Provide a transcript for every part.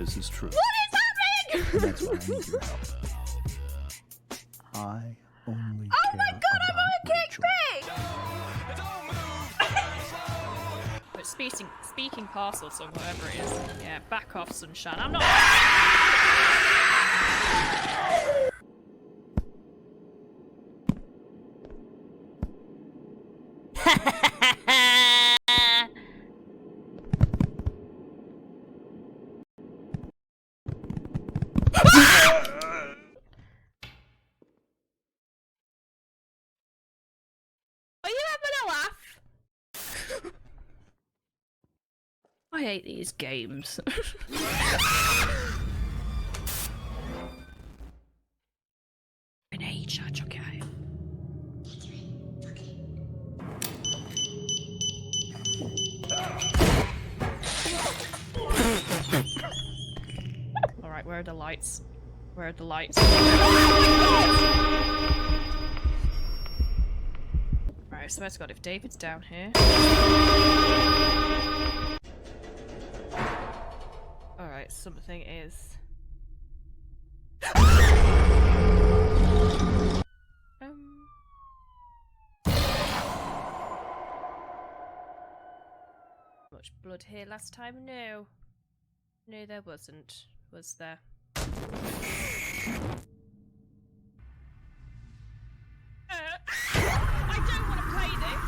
this is true. What is happening? And that's why I need your help. I only Oh care my god, I'm on a about Rachel. kickback! But speaking parcels or whatever it is. Yeah, back off, sunshine. I'm not. Are you having a laugh? I hate these games. An age, okay. Alright, where are the lights? Where are the lights? Right, I swear to God, if David's down here. Alright, something is. Much blood here last time? No. No, there wasn't. Was there? I don't want to play this.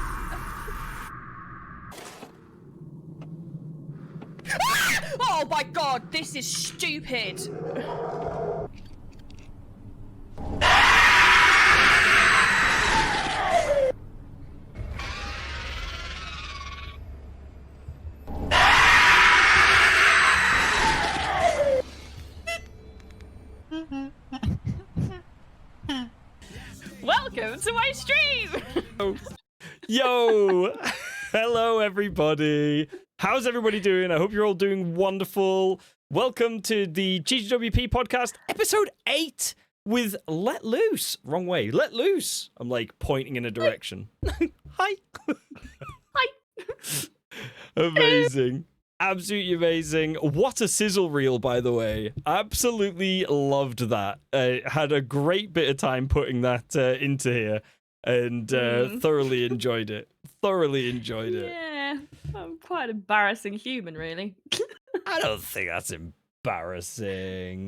Oh my god, this is stupid. Welcome to my stream! Yo! Hello, everybody. How's everybody doing? I hope you're all doing wonderful. Welcome to the GGWP podcast, episode 8 with Let Loose. Wrong way. Let Loose. I'm like pointing in a direction. Hi. Hi. Amazing. Absolutely amazing. What a sizzle reel, by the way. Absolutely loved that. Had a great bit of time putting that into here and thoroughly enjoyed it. Yeah, I'm quite an embarrassing human, really. I don't think that's embarrassing.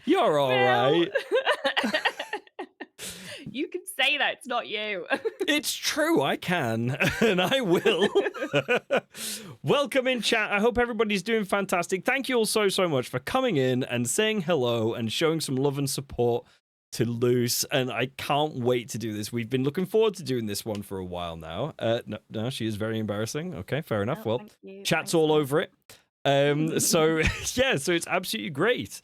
You're all right. You can say that, it's not you. It's true, I can, and I will. Welcome in, chat. I hope everybody's doing fantastic. Thank you all so much for coming in and saying hello and showing some love and support to Luce, and I can't wait to do this. We've been looking forward to doing this one for a while now. No, she is very embarrassing. Okay, fair enough. Oh, well, chat's all over it. So yeah, so it's absolutely great.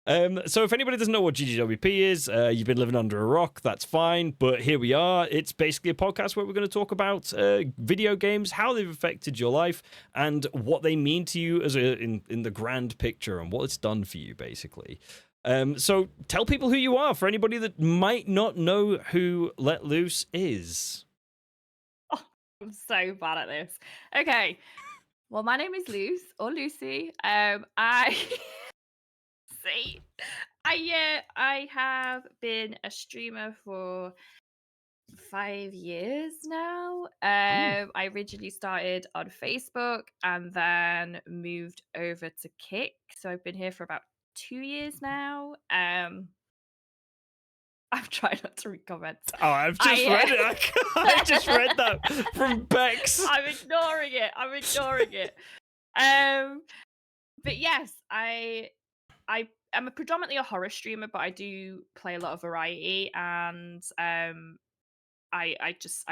So if anybody doesn't know what GGWP is, you've been living under a rock, that's fine, but here we are. It's basically a podcast where we're going to talk about video games, how they've affected your life, and what they mean to you as in the grand picture and what it's done for you, basically. So tell people who you are for anybody that might not know who Let Loose is. Oh, I'm so bad at this. Okay. Well, my name is Luce, or Lucy. I see. I have been a streamer for 5 years now. I originally started on Facebook and then moved over to Kick. So I've been here for about 2 years now. I'm trying not to read comments. Oh, I've just read it. I just read that from Bex. I'm ignoring it. But yes, I'm predominantly a horror streamer, but I do play a lot of variety, and I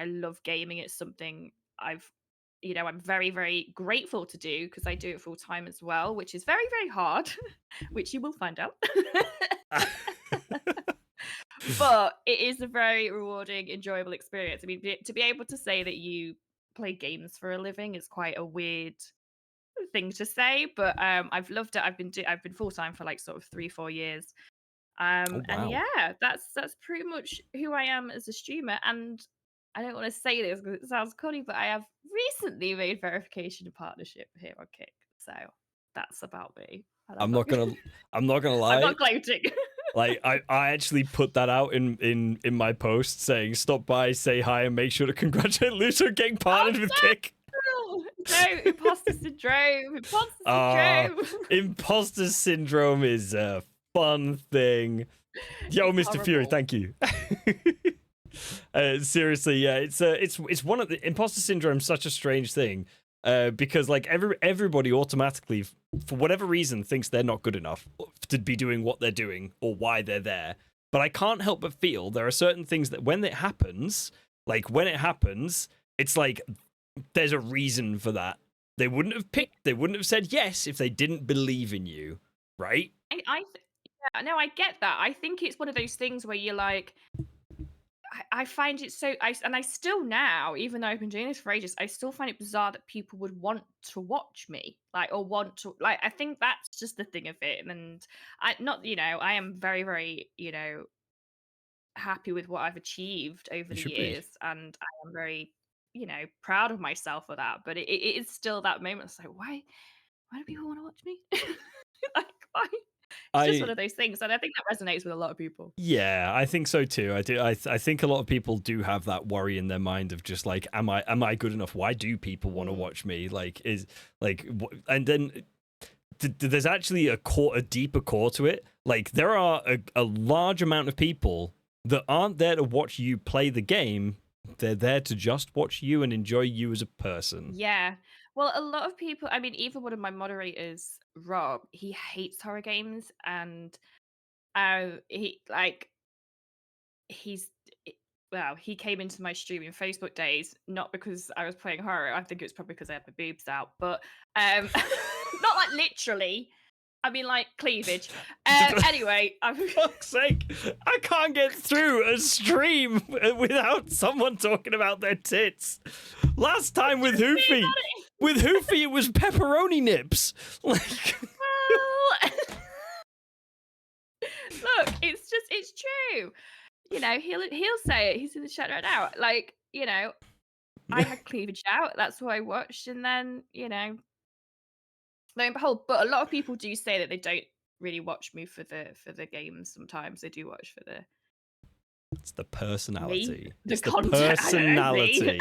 love gaming. It's something I'm very, very grateful to do because I do it full time as well, which is very, very hard, which you will find out. But it is a very rewarding, enjoyable experience. I mean, to be able to say that you play games for a living is quite a weird thing to say, but I've loved it. I've been full time for like sort of 3-4 years. Oh, wow. And yeah, that's pretty much who I am as a streamer. And I don't want to say this because it sounds corny, but I have recently made verification and partnership here on Kick. So that's about me. And I'm not gonna I'm lie. not gloating. Like I actually put that out in my post saying stop by, say hi, and make sure to congratulate Luce on getting partnered with KYK. No, imposter syndrome. Imposter syndrome. Imposter syndrome is a fun thing. Yo, It's Mr. Fury, horrible. thank you. Seriously, yeah, it's one of the imposter syndrome. Such a strange thing, because like everybody automatically, for whatever reason, thinks they're not good enough to be doing what they're doing or why they're there. But I can't help but feel there are certain things that when it happens, it's like there's a reason for that. They wouldn't have said yes if they didn't believe in you, right? Yeah, no, I get that. I think it's one of those things where you're like, I find it so, and I still now, even though I've been doing this for ages, I still find it bizarre that people would want to watch me, like, or want to, like, I think that's just the thing of it. And I am very, very, happy with what I've achieved over You the should be. years, and I am very, proud of myself for that. But it is still that moment. It's like, why do people want to watch me? Like, why? It's just one of those things, and I think that resonates with a lot of people. Yeah, I think so too. I do. I think a lot of people do have that worry in their mind of just like, am I good enough? Why do people want to watch me? Like, and then there's actually a deeper core to it. Like, there are a large amount of people that aren't there to watch you play the game. They're there to just watch you and enjoy you as a person. Yeah. Well, a lot of people, I mean, even one of my moderators, Rob, he hates horror games, and he's well, he came into my streaming Facebook days not because I was playing horror. I think it was probably because I had my boobs out, but not like literally. I mean, like cleavage. Anyway, For fuck's sake, I can't get through a stream without someone talking about their tits. Last time with Hoofy, it was pepperoni nips. Like, well, look, it's true. He'll say it. He's in the chat right now. Like, I had cleavage out. That's what I watched, and then lo and behold. But a lot of people do say that they don't really watch me for the games. Sometimes they do watch for the it's the personality. the It's the content. personality.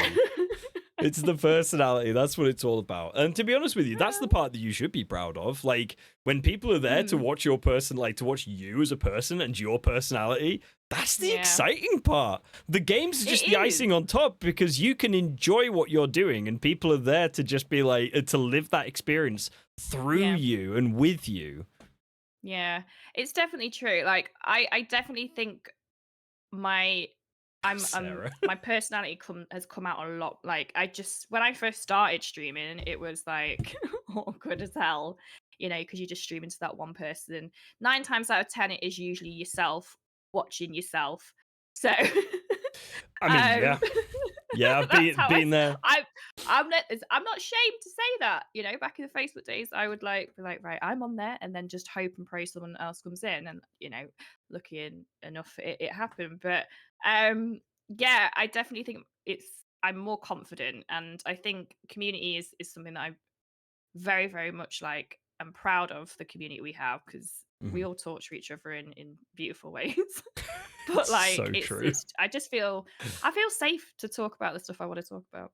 It's the personality. That's what it's all about. And to be honest with you, that's the part that you should be proud of. Like, when people are there to watch your person, like to watch you as a person and your personality, that's the exciting part. The game's just the icing on top because you can enjoy what you're doing and people are there to just be like, to live that experience through you and with you. Yeah, it's definitely true. Like, I definitely think my my personality has come out a lot. Like, when I first started streaming, it was like awkward as hell, because you're just streaming to that one person. 9 times out of 10, it is usually yourself watching yourself. So, I mean, yeah, being there. I'm not ashamed to say that. Back in the Facebook days, I would be like, right, I'm on there, and then just hope and pray someone else comes in, and lucky enough, it happened. But yeah, I definitely think I'm more confident, and I think community is something that I'm very, very much like. I'm proud of the community we have because we all torture each other in beautiful ways. But like, so true. I feel safe to talk about the stuff I want to talk about.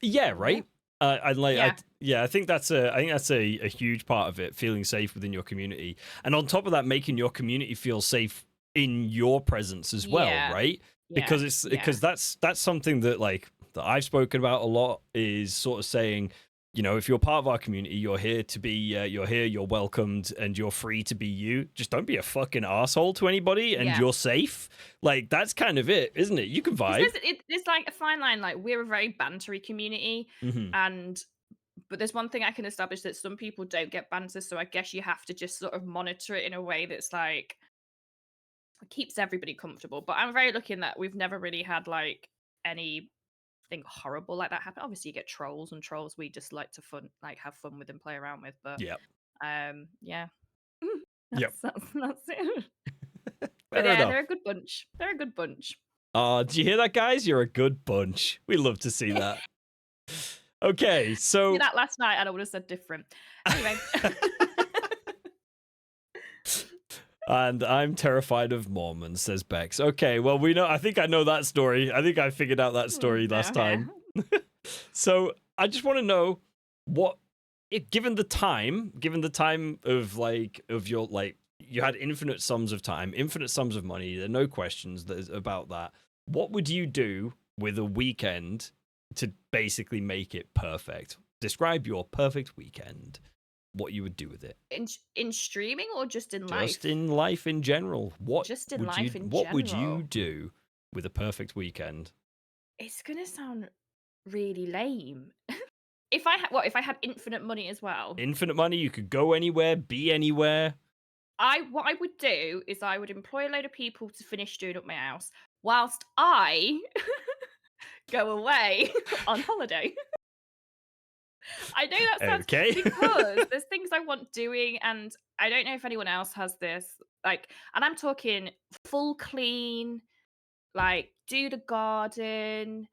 Yeah, right. Yeah. I think that's a huge part of it, feeling safe within your community, and on top of that, making your community feel safe in your presence as well, right? Because that's something that that I've spoken about a lot, is sort of saying, if you're part of our community, you're here to be, you're welcomed, and you're free to be you. Just don't be a fucking asshole to anybody, and you're safe. Like, that's kind of it, isn't it? You can vibe. It's like a fine line. Like, we're a very bantery community, but there's one thing I can establish, that some people don't get banter, so I guess you have to just sort of monitor it in a way that's like keeps everybody comfortable. But I'm very lucky in that we've never really had like anything horrible like that happen. Obviously, you get trolls, and trolls we just like to have fun with and play around with. But that's it. But they're a good bunch. They're a good bunch. Oh, did you hear that, guys? You're a good bunch. We love to see that. Okay, so Did that last night, and I would have said different. Anyway. and I'm terrified of Mormons, says Bex. Okay, well, we know. I think I know that story. I think I figured out that story last time. So I just want to know what, given the time of your you had infinite sums of time, infinite sums of money. There are no questions about that. What would you do with a weekend to basically make it perfect? Describe your perfect weekend. What you would do with it in streaming or just in life? Just in life in general. What would you do with a perfect weekend? It's gonna sound really lame. If I had infinite money as well? Infinite money, you could go anywhere, be anywhere. What I would do is I would employ a load of people to finish doing up my house whilst I go away on holiday. I know that sounds Okay. because there's things I want doing, and I don't know if anyone else has this. Like, and I'm talking full clean, like do the garden,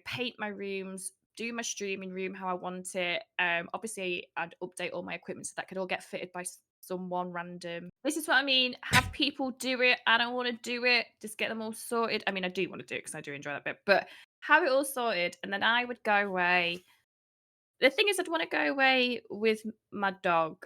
paint my rooms, do my streaming room how I want it. Obviously, I'd update all my equipment so that could all get fitted by someone random. This is what I mean. Have people do it. I don't want to do it. Just get them all sorted. I mean, I do want to do it because I do enjoy that bit, but have it all sorted, and then I would go away. The thing is, I'd want to go away with my dog.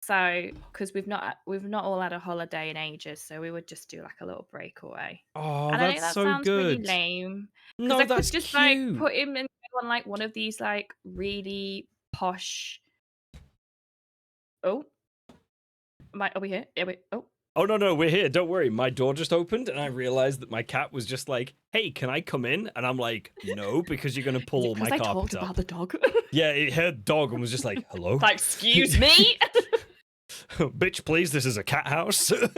So, because we've not all had a holiday in ages, so we would just do like a little breakaway. Oh, And I know that's that so sounds really good. lame. Because No, I could that's just cute. like put him in on like one of these like really posh. Oh, are we here? Yeah, oh. Oh, no, we're here. Don't worry. My door just opened, and I realized that my cat was just like, hey, can I come in? And I'm like, no, because you're going to pull all my carpet up. Because I talked about the dog. Yeah, it heard dog and was just like, hello? Like, excuse me? Bitch, please, this is a cat house. So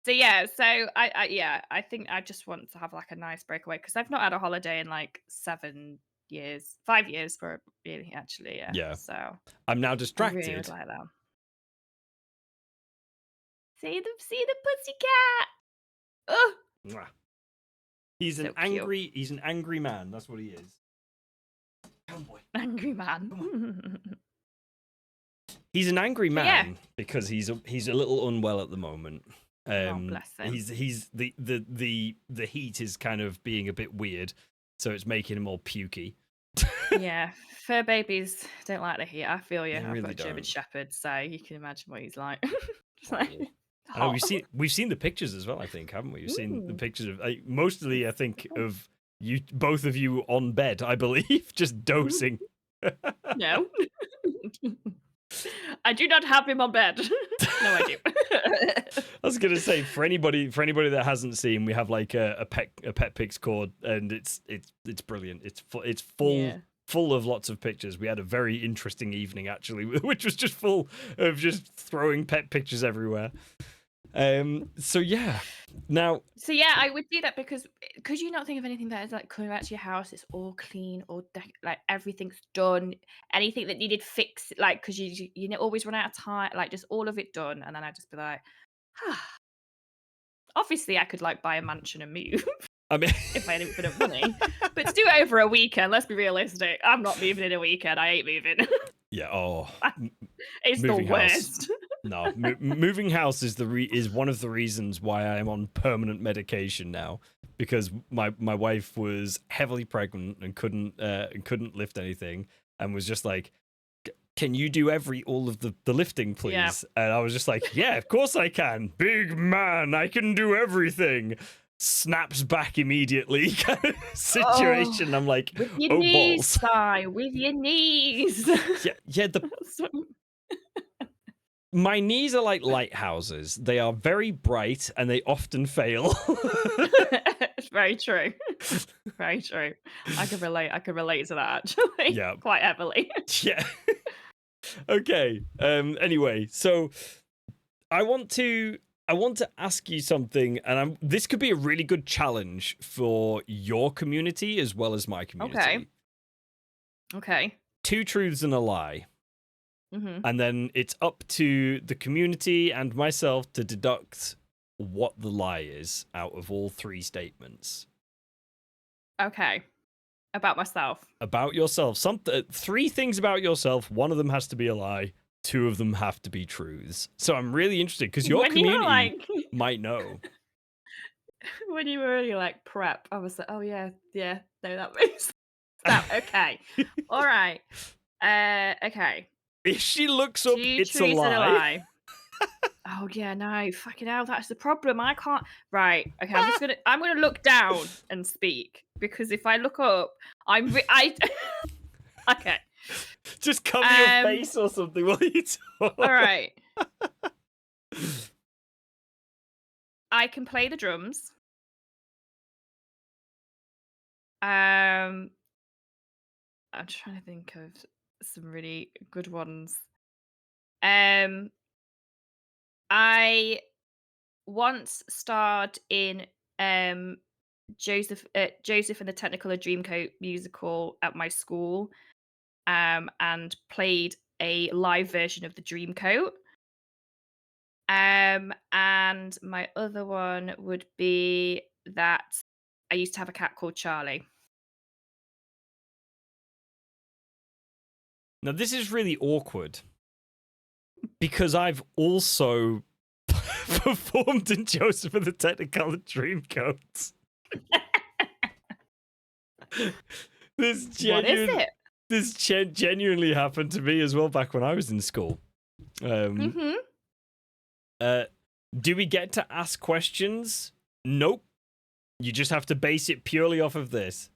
yeah, so I think I just want to have like a nice breakaway because I've not had a holiday in like 7 years, 5 years for really actually, yeah. Yeah. So I'm now I distracted. really would like that. See the pussycat. Oh, he's so he's an angry man. That's what he is. Oh boy. Angry man. He's an angry man because he's a little unwell at the moment. Bless him. He's the heat is kind of being a bit weird, so it's making him all pukey. Yeah, fur babies don't like the heat. I feel you. They I've really got a German don't. Shepherd, so you can imagine what he's like. I know, we've seen the pictures as well. I think, haven't we? We've seen the pictures of mostly. I think of you, both of you on bed. I believe, just dozing. No. I do not have him on bed. No, I do. I was gonna say for anybody that hasn't seen, we have like a pet pics cord, and it's brilliant. It's full of lots of pictures. We had a very interesting evening actually, which was just full of just throwing pet pictures everywhere. So yeah, I would do that because could you not think of anything that is like coming back to your house? It's all clean, all like everything's done. Anything that needed fix, like because you always run out of time, like just all of it done, and then I'd just be like, obviously I could like buy a mansion and move. I mean, if I had infinite money, but to do it over a weekend, let's be realistic. I'm not moving in a weekend. I ain't moving. Yeah. Oh, it's the worst. No, moving house is one of the reasons why I am on permanent medication now, because my wife was heavily pregnant and couldn't lift anything, and was just like, can you do all of the lifting, please? Yeah. And I was just like, yeah, of course I can. Big man, I can do everything. Snaps back immediately kind of situation. I'm like, with your knees, balls. With your knees. Yeah. My knees are like lighthouses. They are very bright and they often fail. It's very true. Very true. I can relate to that actually. Yeah. Quite heavily. Yeah. Okay. Anyway, so I want to ask you something, and this could be a really good challenge for your community as well as my community. Okay. 2 truths and a lie. Mm-hmm. And then it's up to the community and myself to deduct what the lie is out of all 3 statements. Okay. About myself. About yourself. Three things about yourself. One of them has to be a lie. Two of them have to be truths. So I'm really interested because your When you were community like, might know. when you were really like prep, I was like, oh yeah, no, that makes sense. Okay. All right. Okay. If she looks up, Two it's a truths and a lie. lie. Oh yeah, no, fucking hell, that's the problem. I can't. Right. Okay, I'm gonna look down and speak because if I look up, I. Okay. Just cover your face or something while you talk. All right. I can play the drums. I'm trying to think of some really good ones. I once starred in Joseph and the Technicolor Dreamcoat musical at my school, and played a live version of the Dreamcoat. And my other one would be that I used to have a cat called Charlie. Now, this is really awkward because I've also performed in Joseph and the Technicolor Dreamcoat. What is it? This genuinely happened to me as well back when I was in school. Mm-hmm. Do we get to ask questions? Nope. You just have to base it purely off of this.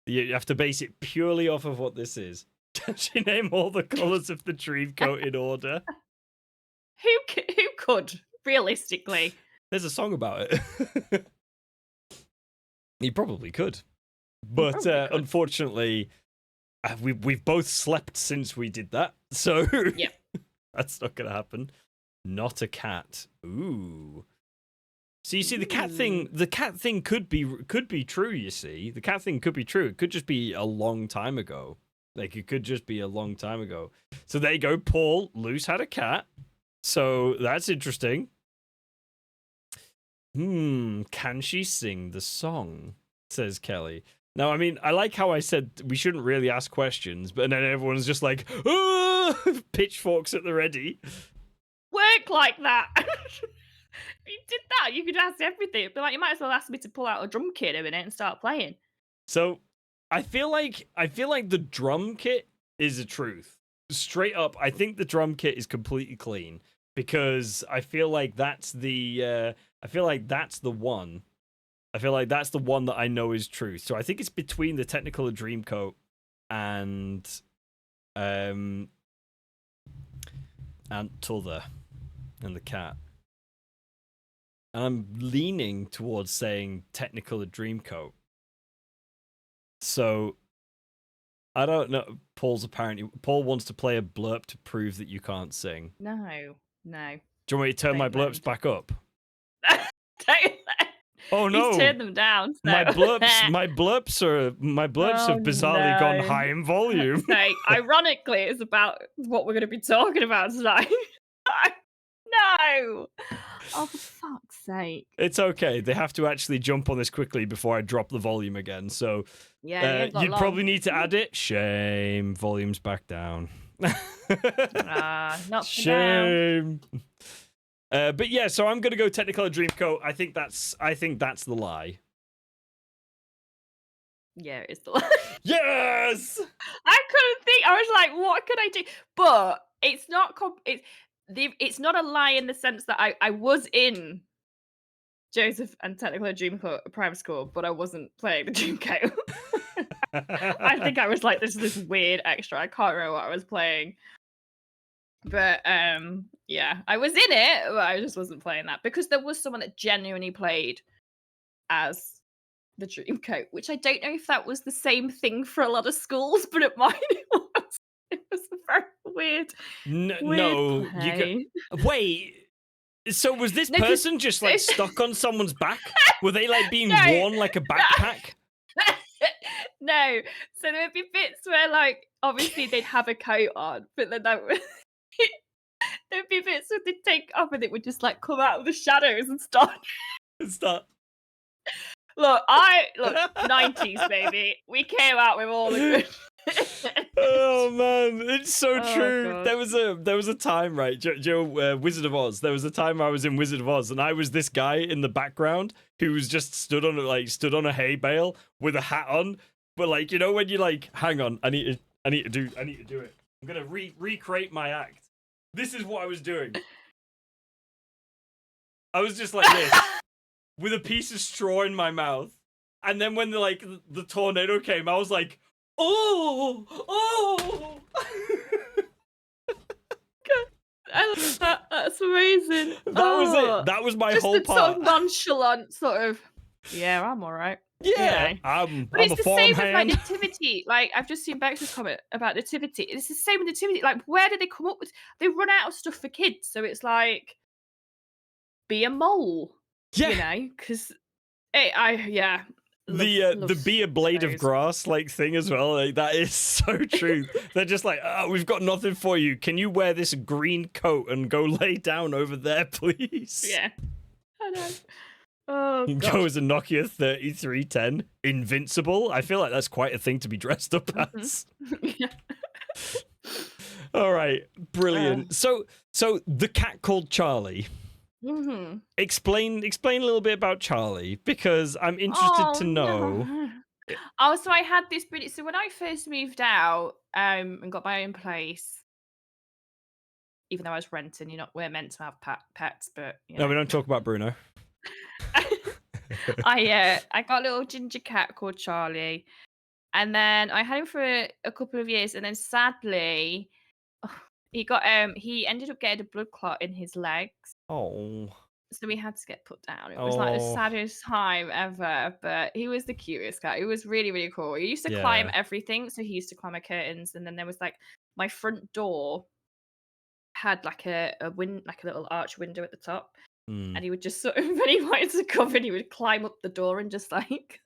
You have to base it purely off of what this is. Can she name all the colours of the Dreamcoat in order? Who could realistically? There's a song about it. You probably could, but unfortunately, we've both slept since we did that, so yeah, that's not gonna happen. Not a cat. Ooh. So you see, the cat thing could be true. You see, the cat thing could be true. It could just be a long time ago. Like, it could just be a long time ago. So there you go. Paul, Luce had a cat. So that's interesting. Can she sing the song? Says Kelly. Now, I mean, I like how I said we shouldn't really ask questions, but then everyone's just like, oh! Pitchforks at the ready. Work like that. If you did that, you could ask everything. But like, you might as well ask me to pull out a drum kit in a minute and start playing. So, I feel like the drum kit is a truth. Straight up, I think the drum kit is completely clean because I feel like that's the one. I feel like that's the one that I know is true. So I think it's between the Technicolor Dreamcoat and Tulda and the cat. And I'm leaning towards saying Technicolor Dreamcoat. So I don't know. Paul wants to play a blurb to prove that you can't sing. No. Do you want me to turn my blurps back up? Oh no! He's turned them down. So. My blurps have bizarrely gone high in volume. Ironically, it's about what we're going to be talking about tonight. No! Oh, for fuck's sake! It's okay. They have to actually jump on this quickly before I drop the volume again. So yeah, you'd probably need to add it. Shame. Volume's back down. Not shame. But yeah, so I'm gonna go Technicolor Dreamcoat. I think that's the lie. Yeah, it's the lie. Yes. I couldn't think. I was like, what could I do? But it's not. It's not a lie in the sense that I was in Joseph and Technicolor Dreamcoat at primary school, but I wasn't playing the Dreamcoat. I think I was like, this weird extra. I can't remember what I was playing. But yeah, I was in it, but I just wasn't playing that because there was someone that genuinely played as the Dreamcoat, which I don't know if that was the same thing for a lot of schools, but at mine it was. It was a very weird. No, play. Wait. So was this person just like stuck on someone's back? Were they like being worn like a backpack? No. So there would be bits where like obviously they'd have a coat on, but then there'd be bits where they'd take off and it would just like come out of the shadows and start. look, 90s baby. We came out with all the good. Oh man, it's so Oh, true. God. There was a time, right, Joe, Wizard of Oz. There was a time I was in Wizard of Oz, and I was this guy in the background who was just stood on a hay bale with a hat on. But like, you know, when you like, hang on, I need to do it. I'm gonna recreate my act. This is what I was doing. I was just like this, with a piece of straw in my mouth, and then when the tornado came, I was like, oh. I love that. That's amazing. That was it. That was my just whole the part. sort of nonchalant sort of. Yeah, I'm all right. Yeah, You know. I'm But it's a the same with like farmhand. nativity. Like I've just seen Bex's comment about nativity. It's the same with nativity. Like where did they come up with? They run out of stuff for kids, so it's like be a mole. Yeah. You know, because yeah. The be a blade of those. grass like thing as well. Like that is so true. They're just like, oh, we've got nothing for you. Can you wear this green coat and go lay down over there, please? Yeah. I know. Oh, You God. go as a Nokia 3310, invincible. I feel like that's quite a thing to be dressed up as. Yeah. All right, brilliant. So the cat called Charlie. Mm-hmm. Explain a little bit about Charlie, because I'm interested to know. No. Oh, so I had this pretty. So when I first moved out, and got my own place, even though I was renting, we're meant to have pets, but No, we don't talk about Bruno. I got a little ginger cat called Charlie, and then I had him for a couple of years, and then sadly, he ended up getting a blood clot in his legs. Oh. So we had to get put down. It was like the Oh. saddest time ever, but he was the cutest cat. It was really, really cool. He used to climb everything. So he used to climb my curtains, and then there was like my front door had like a little arch window at the top. And he would just sort of, when he wanted to come in, he would climb up the door and just like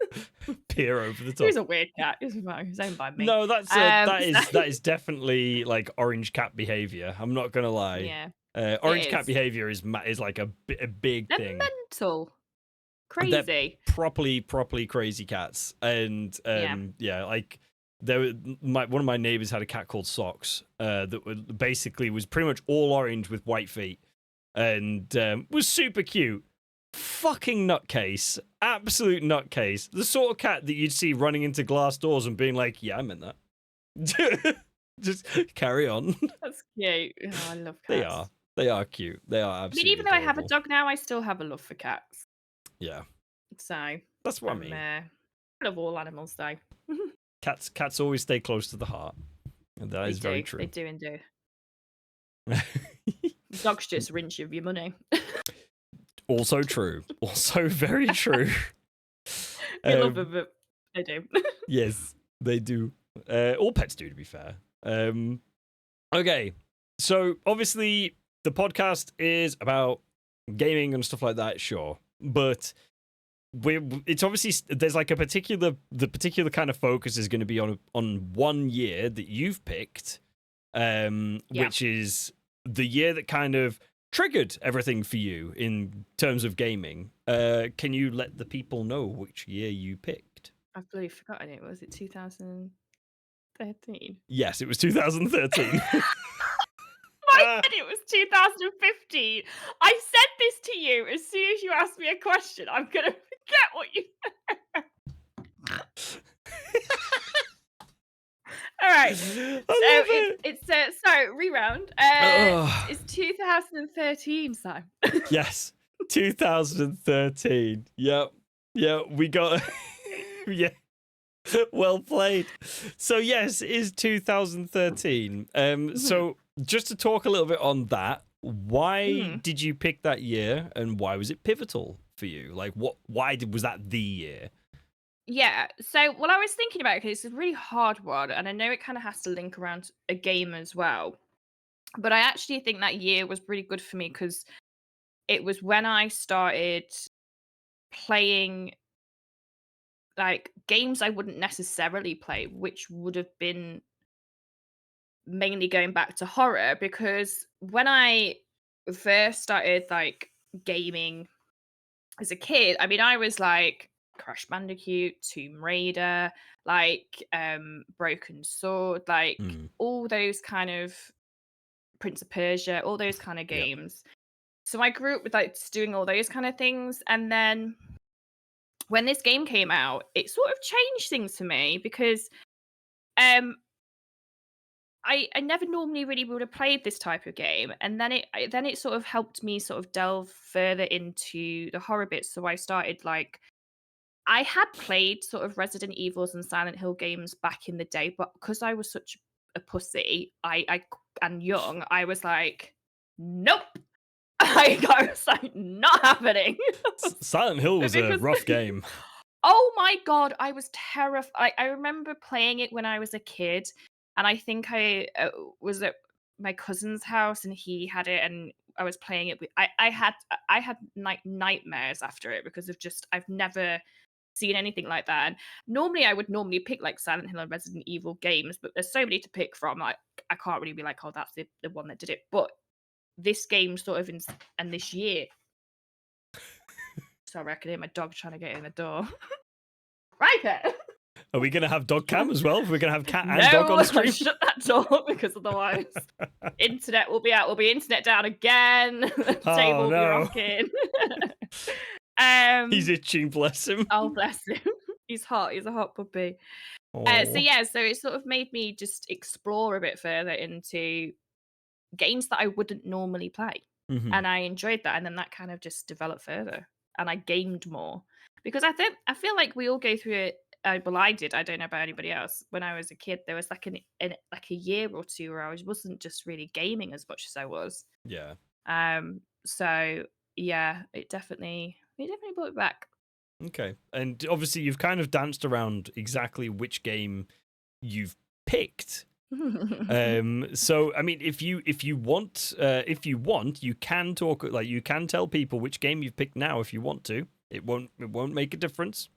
peer over the top. He was a weird cat. He was owned by me. No, that is definitely like orange cat behavior. I'm not gonna lie. Yeah. Orange cat behavior is like a big They're thing. mental. Crazy. They're properly crazy cats. And like one of my neighbors had a cat called Socks that basically was pretty much all orange with white feet. And was super cute. Fucking nutcase. Absolute nutcase. The sort of cat that you'd see running into glass doors and being like, yeah, I meant that. Just carry on. That's cute. Oh, I love cats. They are cute. They are absolutely even though I have a adorable. dog now, I still have a love for cats. Yeah. So that's what I mean. I love all animals though. Cats always stay close to the heart. And that is very true. They do indeed. Dogs just rinse you of your money. Also true. Also very true. We love them, but they do. Yes, they do. All pets do, to be fair. Okay, so obviously the podcast is about gaming and stuff like that, sure, but it's obviously there's like the particular kind of focus is going to be on 1 year that you've picked, which is the year that kind of triggered everything for you in terms of gaming. Can you let the people know which year you picked? I've bloody forgotten it. Was it 2013? Yes, it was 2013. I said it was 2015. I said this to you as soon as you asked me a question. I'm going to forget what you All right. So reround. It's 2013, Sam. Yes, 2013. Yep. Yeah, we got. Yeah. Well played. So yes, it is 2013. So just to talk a little bit on that, why did you pick that year, and why was it pivotal for you? Like, was that the year? Yeah, so I was thinking about it because it's a really hard one, and I know it kind of has to link around a game as well. But I actually think that year was really good for me because it was when I started playing like games I wouldn't necessarily play, which would have been mainly going back to horror. Because when I first started like gaming as a kid, I mean, I was like Crash Bandicoot, Tomb Raider, like Broken Sword, like all those kind of Prince of Persia, all those kind of games. So I grew up with like just doing all those kind of things, and then when this game came out, it sort of changed things for me because I never normally really would have played this type of game, and then it sort of helped me sort of delve further into the horror bits. So I started like I had played sort of Resident Evils and Silent Hill games back in the day, but because I was such a pussy, and young, I was like, nope. I was like, not happening. Silent Hill was a rough game. Oh my god, I was terrified. I remember playing it when I was a kid, and I think I was at my cousin's house, and he had it, and I was playing it with. I had like nightmares after it because of just I've never seen anything like that. And normally I would pick like Silent Hill and Resident Evil games, but there's so many to pick from. Like I can't really be like, oh, that's the one that did it. But this game sort of and this year. Sorry, I can hear my dog trying to get in the door. Right. Are we going to have dog cam as well? We're going to have cat and dog on stream? Shut that door because otherwise internet will be out. Will be internet down again. The table will be rocking. He's itching, bless him. Oh, bless him. He's hot. He's a hot puppy. So it sort of made me just explore a bit further into games that I wouldn't normally play. And I enjoyed that. And then that kind of just developed further. And I gamed more. Because I feel like we all go through it. Well, I did. I don't know about anybody else. When I was a kid, there was like like a year or two where I wasn't just really gaming as much as I was. Yeah. So yeah, it definitely brought it back. Okay. And obviously you've kind of danced around exactly which game you've picked. So I mean, if you want, you can talk, like you can tell people which game you've picked now if you want to. It won't make a difference.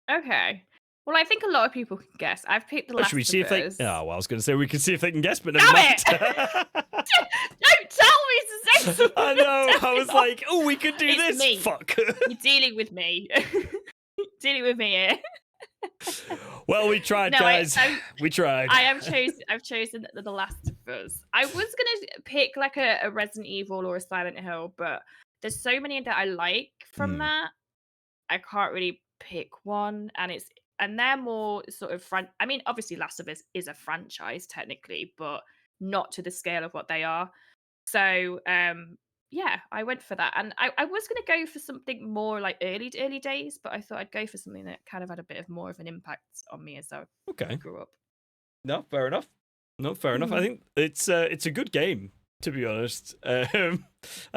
Okay. Well, I think a lot of people can guess. I've picked the Last Should we see of if Us. they? Oh, well, I was going to say we can see if they can guess, but never Damn mind. Don't tell me to say something. I know. I was like, oh, we could do It's this. me. Fuck. You're dealing with me. Dealing with me here. Well, we tried, guys. We tried. I've chosen The Last of Us. I was gonna pick like a Resident Evil or a Silent Hill, but there's so many that I like from that. I can't really pick one, and they're more sort of I mean, obviously, Last of Us is a franchise technically, but not to the scale of what they are. So, yeah, I went for that, and I was going to go for something more like early days, but I thought I'd go for something that kind of had a bit of more of an impact on me as I grew up. No, fair enough. No, fair enough. I think it's a good game, to be honest. I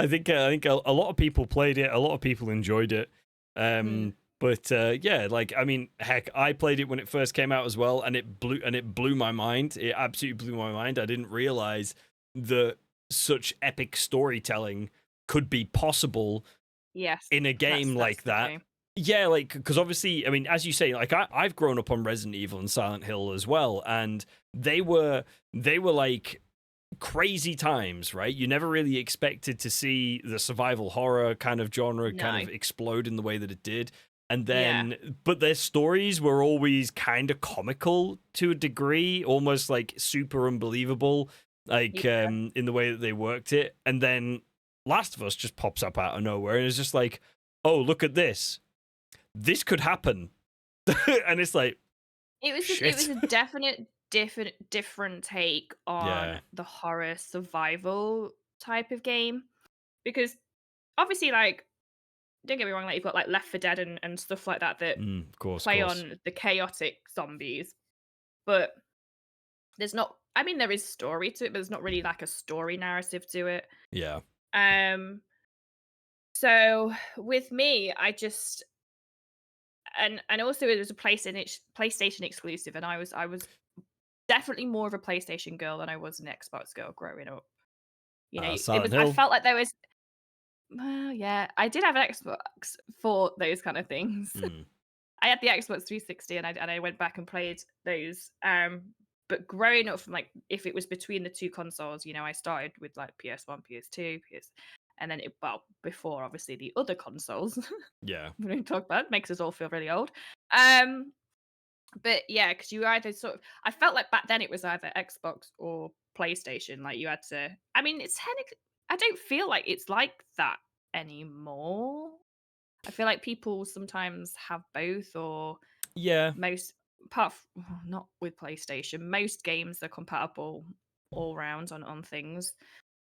think a lot of people played it, a lot of people enjoyed it. But yeah, like I mean, heck, I played it when it first came out as well, and it blew my mind. It absolutely blew my mind. I didn't realize that such epic storytelling could be possible in a game like that. Game. Yeah, like because obviously, I mean, as you say, like I've grown up on Resident Evil and Silent Hill as well, and they were like crazy times, right? You never really expected to see the survival horror kind of genre kind of explode in the way that it did. And then, but their stories were always kind of comical to a degree, almost like super unbelievable, like in the way that they worked it. And then Last of Us just pops up out of nowhere and it's just like, oh, look at this. This could happen. And it's like, it was a definite different take on the horror survival type of game. Because obviously, like, don't get me wrong, like you've got like Left 4 Dead and stuff like that play on the chaotic zombies, but there's not. I mean, there is story to it, but there's not really like a story narrative to it. Yeah. So with me, I just and also it was a PlayStation exclusive, and I was definitely more of a PlayStation girl than I was an Xbox girl growing up. You know, I felt like there was. Well, yeah, I did have an Xbox for those kind of things. I had the Xbox 360, and I went back and played those. But growing up from like, if it was between the two consoles, you know, I started with like PS1, PS2, and then before obviously the other consoles Yeah. we don't talk about, makes us all feel really old. But yeah, because you either sort of, I felt like back then it was either Xbox or PlayStation. Like you had to. I mean, it's technically. I don't feel like it's like that anymore. I feel like people sometimes have both, or Yeah. most apart not with PlayStation. Most games are compatible all round on things.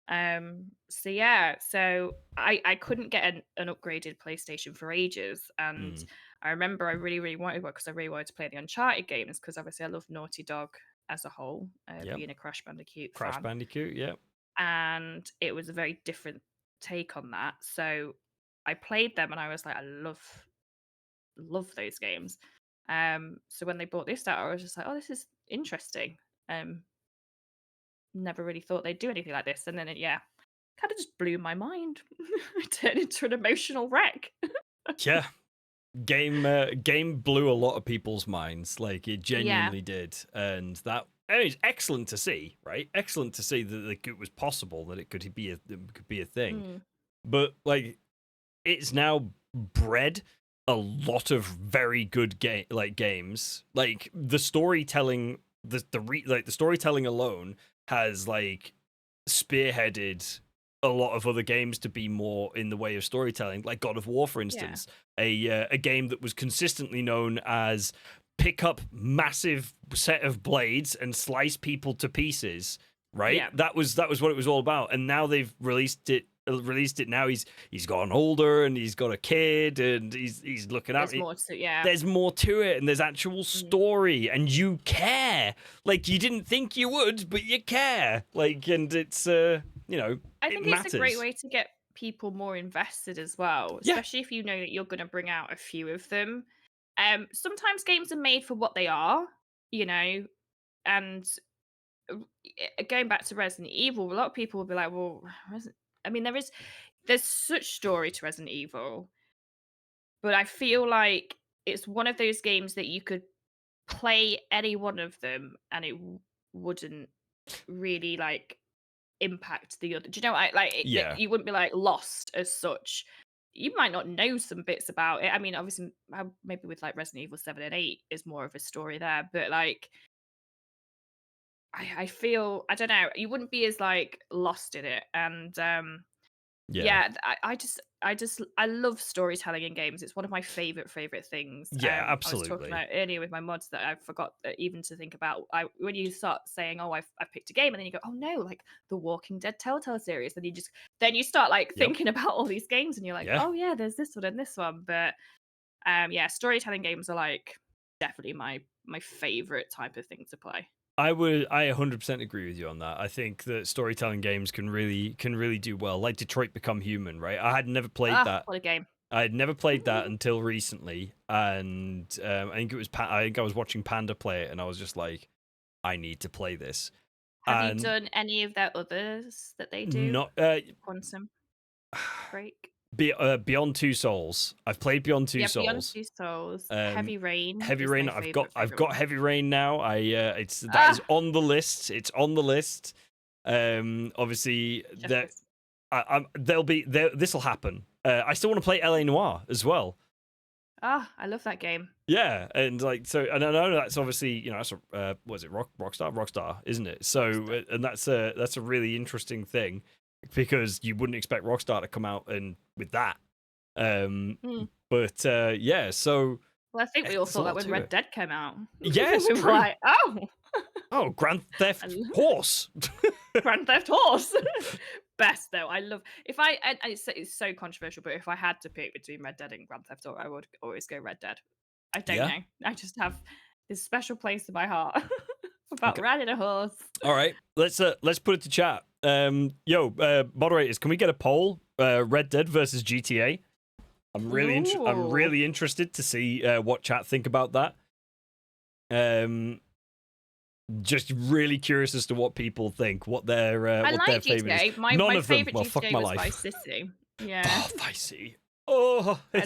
So yeah, so I couldn't get an upgraded PlayStation for ages, and Mm. I remember I really wanted one because I really wanted to play the Uncharted games because obviously I love Naughty Dog as a whole, Yep. being a Crash Bandicoot Crash fan, Bandicoot, yeah. and it was a very different take on that. So I played them and I was like, I love those games. So when they brought this out, I was just like, oh, this is interesting. Never really thought they'd do anything like this, and then it kind of just blew my mind. I turned into an emotional wreck. Yeah. Game blew a lot of people's minds. Like it Yeah. genuinely did. And that is excellent to see, right? Excellent to see that like, it was possible that it could be a thing. Mm. But like it's now bred a lot of very good games. Like the storytelling the storytelling alone has like spearheaded a lot of other games to be more in the way of storytelling, like God of War, for instance, a game that was consistently known as pick up massive set of blades and slice people to pieces. Right, Yeah. that was what it was all about, and now they've released it. Now he's gotten older and he's got a kid and he's looking There's at it. more to yeah. There's more to it, and there's actual story, and you care. Like you didn't think you would, but you care. Like, and it's you know, I think it it's a great matters. way to get people more invested as well, Yeah. especially if you know that you're going to bring out a few of them. Sometimes games are made for what they are, you know, and going back to Resident Evil, a lot of people will be like, well, I mean, there's such story to Resident Evil, but I feel like it's one of those games that you could play any one of them and it wouldn't really like impact the other. Do you know? Yeah. You wouldn't be like lost as such. You might not know some bits about it. I mean, obviously, maybe with like Resident Evil 7 and 8 is more of a story there, but like I feel I don't know, you wouldn't be as like lost in it. And I love storytelling in games. It's one of my favorite things. Yeah, I was talking absolutely. about earlier with my mods that I forgot even to think about. When you start saying, "Oh, I've picked a game," and then you go, "Oh no, like the Walking Dead Telltale series," then you start like thinking about all these games, and you're like, Yeah. "Oh yeah, there's this one and this one." But storytelling games are like definitely my favorite type of thing to play. I 100% agree with you on that. I think that storytelling games can really do well. Like Detroit Become Human, right? I had never played that. What a game! I had never played that until recently, and I think it was I think I was watching Panda play it, and I was just like, I need to play this. Have And you done any of their others that they do? not Quantum Break. Beyond Two Souls. I've played Beyond Two Yeah, Beyond Souls. Two Souls. Heavy Rain. Heavy is Rain. my I've got favorite one. Heavy Rain now. That is on the list. It's on the list. Obviously that this will happen. I still want to play LA Noire as well. I love that game. Yeah, and like so, and I know that's obviously that's what is it, Rockstar, isn't it? So, and that's a really interesting thing because you wouldn't expect Rockstar to come out and with that. But yeah, so. Well, I think we all thought that when Red Dead came out. Yes, we were like, oh, Grand Theft Horse. Grand Theft Horse. Best though. I love it's so controversial, but if I had to pick between Red Dead and Grand Theft Auto, I would always go Red Dead. I don't know. I just have this special place in my heart about riding a horse. All right, let's put it to chat. Moderators, can we get a poll? Red Dead versus GTA. I'm really interested to see what chat think about that. Just really curious as to what people think, what their favorite is. My favorite GTA was Vice City. Yeah. Oh, Vice City. Oh, I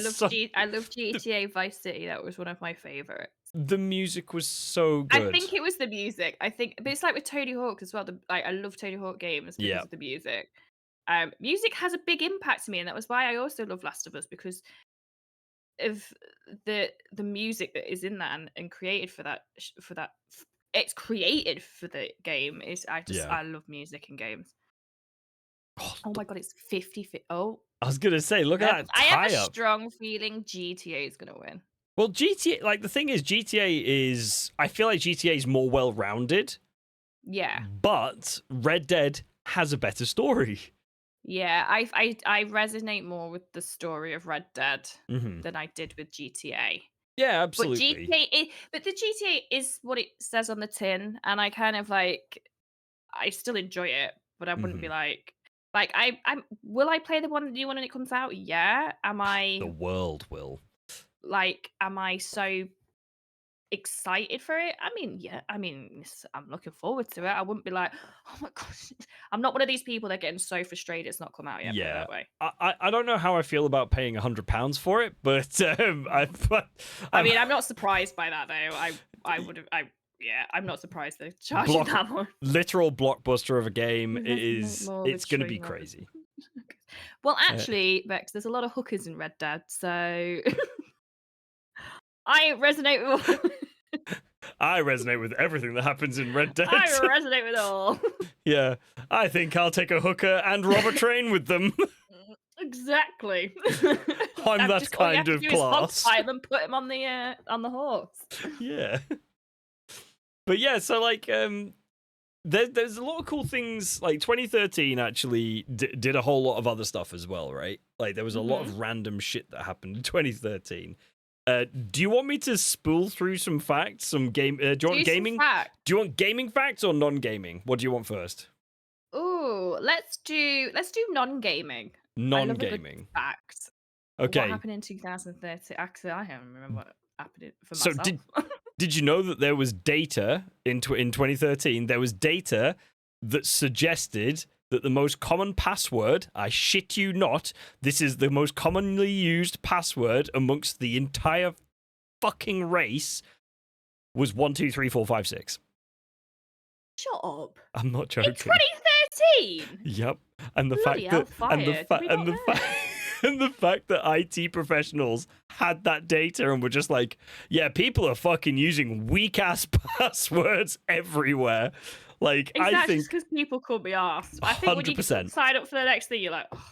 love GTA Vice City. That was one of my favorites. The music was so good. I think it was the music. But it's like with Tony Hawk as well. I love Tony Hawk games because of the music. Music has a big impact to me, and that was why I also love Last of Us, because of the music that is in that and created for that it's created for the game. Is Yeah. I love music in games. Oh, Oh my god, it's 50. Oh, I was gonna say, look at that I have a tie up. strong feeling GTA is gonna win. Well, GTA, like the thing is, GTA is. I feel like GTA is more well-rounded, Yeah, but Red Dead has a better story. yeah. I resonate more with the story of Red Dead Hmm. than I did with GTA. Yeah, But absolutely. but the GTA is what it says on the tin, and I kind of like. I still enjoy it, but I wouldn't Hmm. be like I'm. Will I play the new one when it comes out? Yeah. Am The I world will. like? Am I so excited for it? I mean, yeah. I mean, I'm looking forward to it. I wouldn't be like, oh my gosh. I'm not one of these people that are getting so frustrated it's not come out yet. Put it Yeah. that way. I don't know how I feel about paying £100 for it, but I mean, I'm not surprised by that though. I would have. Yeah, I'm not surprised they're charging that much. literal blockbuster of a game. It Resonate is. more with It's gonna be showing others. crazy. Well, actually, Bex, there's a lot of hookers in Red Dead, so I resonate with. I resonate with everything that happens in Red Dead. I resonate with all. Yeah, I think I'll take a hooker and rob a train with them. Exactly. I'm that all you kind have to of do is class. hogtie him and put him on the horse. Yeah. But yeah, so like there's a lot of cool things. Like 2013 actually did a whole lot of other stuff as well, right? Like there was a lot of random shit that happened in 2013. Do you want me to spool through some facts? Some game? Do you want gaming? Do you want gaming facts or non-gaming? What do you want first? Ooh, let's do non-gaming. Non-gaming. I love a good fact. Okay. What happened in 2013? Actually, I don't remember what happened for So myself. did you know that there was data in 2013? There was data that suggested that the most common password, I shit you not, this is the most commonly used password amongst the entire fucking race, was 123456. Shut up. I'm not joking. In 2013. Yep. And the Bloody fact that and the fact that IT professionals had that data and were just like, yeah, people are fucking using weak ass passwords everywhere. Like, exactly, I think just because people could be asked. I think when you 100%. sign up for the next thing, you're like, oh,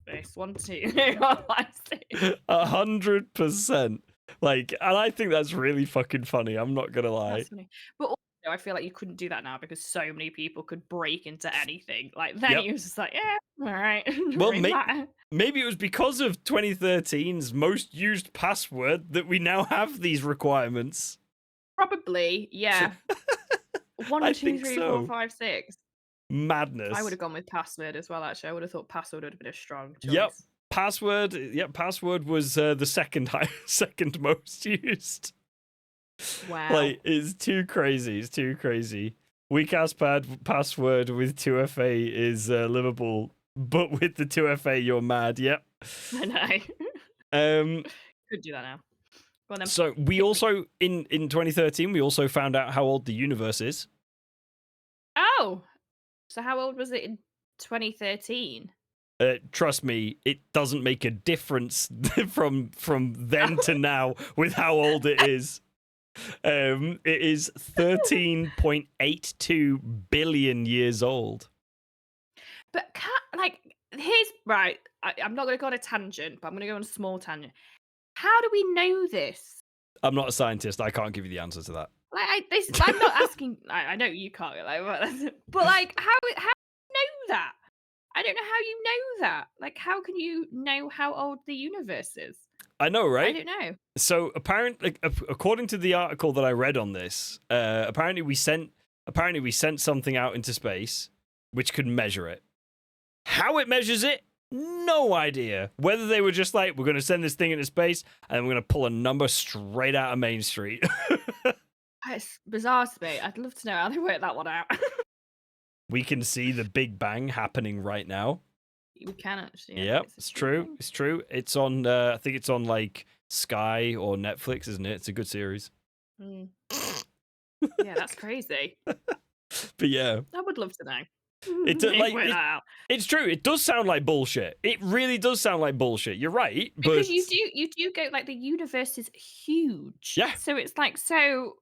this 1, 2, 3, 4, 5, 6. 100%. Like, and I think that's really fucking funny. I'm not gonna lie. That's funny. But also, I feel like you couldn't do that now because so many people could break into anything. Like then it was just like, yeah, all right. Well, maybe it was because of 2013's most used password that we now have these requirements. Probably, yeah. 1, 2, 3, 4, 5, 6. Madness. I would have gone with password as well. Actually, I would have thought password would have been a strong choice. Yep. Password. Yep. Password was the second most used. Wow. Like, it's too crazy. It's too crazy. Weak ass password with 2FA is livable, but with the 2FA, you're mad. Yep. I know. Could do that now. Go on, then. So we also in 2013 we also found out how old the universe is. Oh, so how old was it in 2013? Trust me, it doesn't make a difference from then to now with how old it is. It is 13.82 billion years old. But here's right. I'm not going to go on a tangent, but I'm going to go on a small tangent. How do we know this? I'm not a scientist. I can't give you the answer to that. Like I'm not asking. I know you can't. But like, how do you know that? I don't know how you know that. Like, how can you know how old the universe is? I know, right? I don't know. So apparently, according to the article that I read on this, apparently we sent something out into space which could measure it. How it measures it, no idea. Whether they were just like, we're going to send this thing into space and we're going to pull a number straight out of Main Street. It's bizarre to me. I'd love to know how they worked that one out. We can see the Big Bang happening right now. We can actually. Yep, it's true. It's true. It's on. I think it's on like Sky or Netflix, isn't it? It's a good series. Yeah, that's crazy. But yeah, I would love to know. Work that out. It's true. It does sound like bullshit. It really does sound like bullshit. You're right, but Because you do go like the universe is huge. Yeah. So it's like, so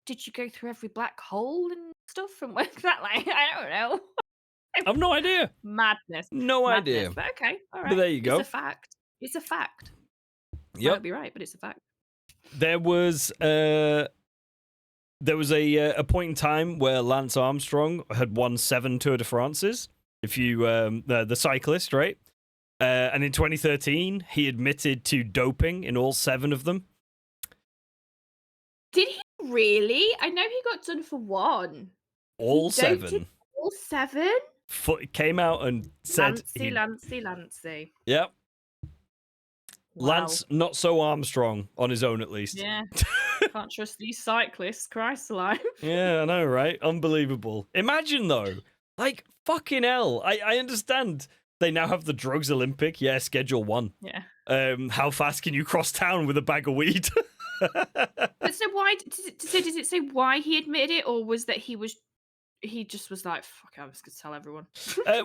did you go through every black hole and stuff and work that like I don't know. I've no idea. Madness. No idea. But okay, all right. But there you go. It's a fact. It's a fact. Might Yep. not be right, but it's a fact. There was a point in time where Lance Armstrong had won 7 Tour de France's. If you the cyclist, right? And in 2013, he admitted to doping in all 7 of them. Did he really? I know he got done for 1. All He doped 7. All 7? Came out and said, Lancey. "Yep, Wow. Lance not so Armstrong on his own at least." Yeah. Can't trust these cyclists. Christ alive. Yeah, I know, right? Unbelievable. Imagine though, like fucking hell. I understand they now have the drugs Olympic. Yeah, Schedule 1. Yeah. How fast can you cross town with a bag of weed? But so why? Does it say why he admitted it, or was that he just was like, "Fuck, I'm just gonna tell everyone."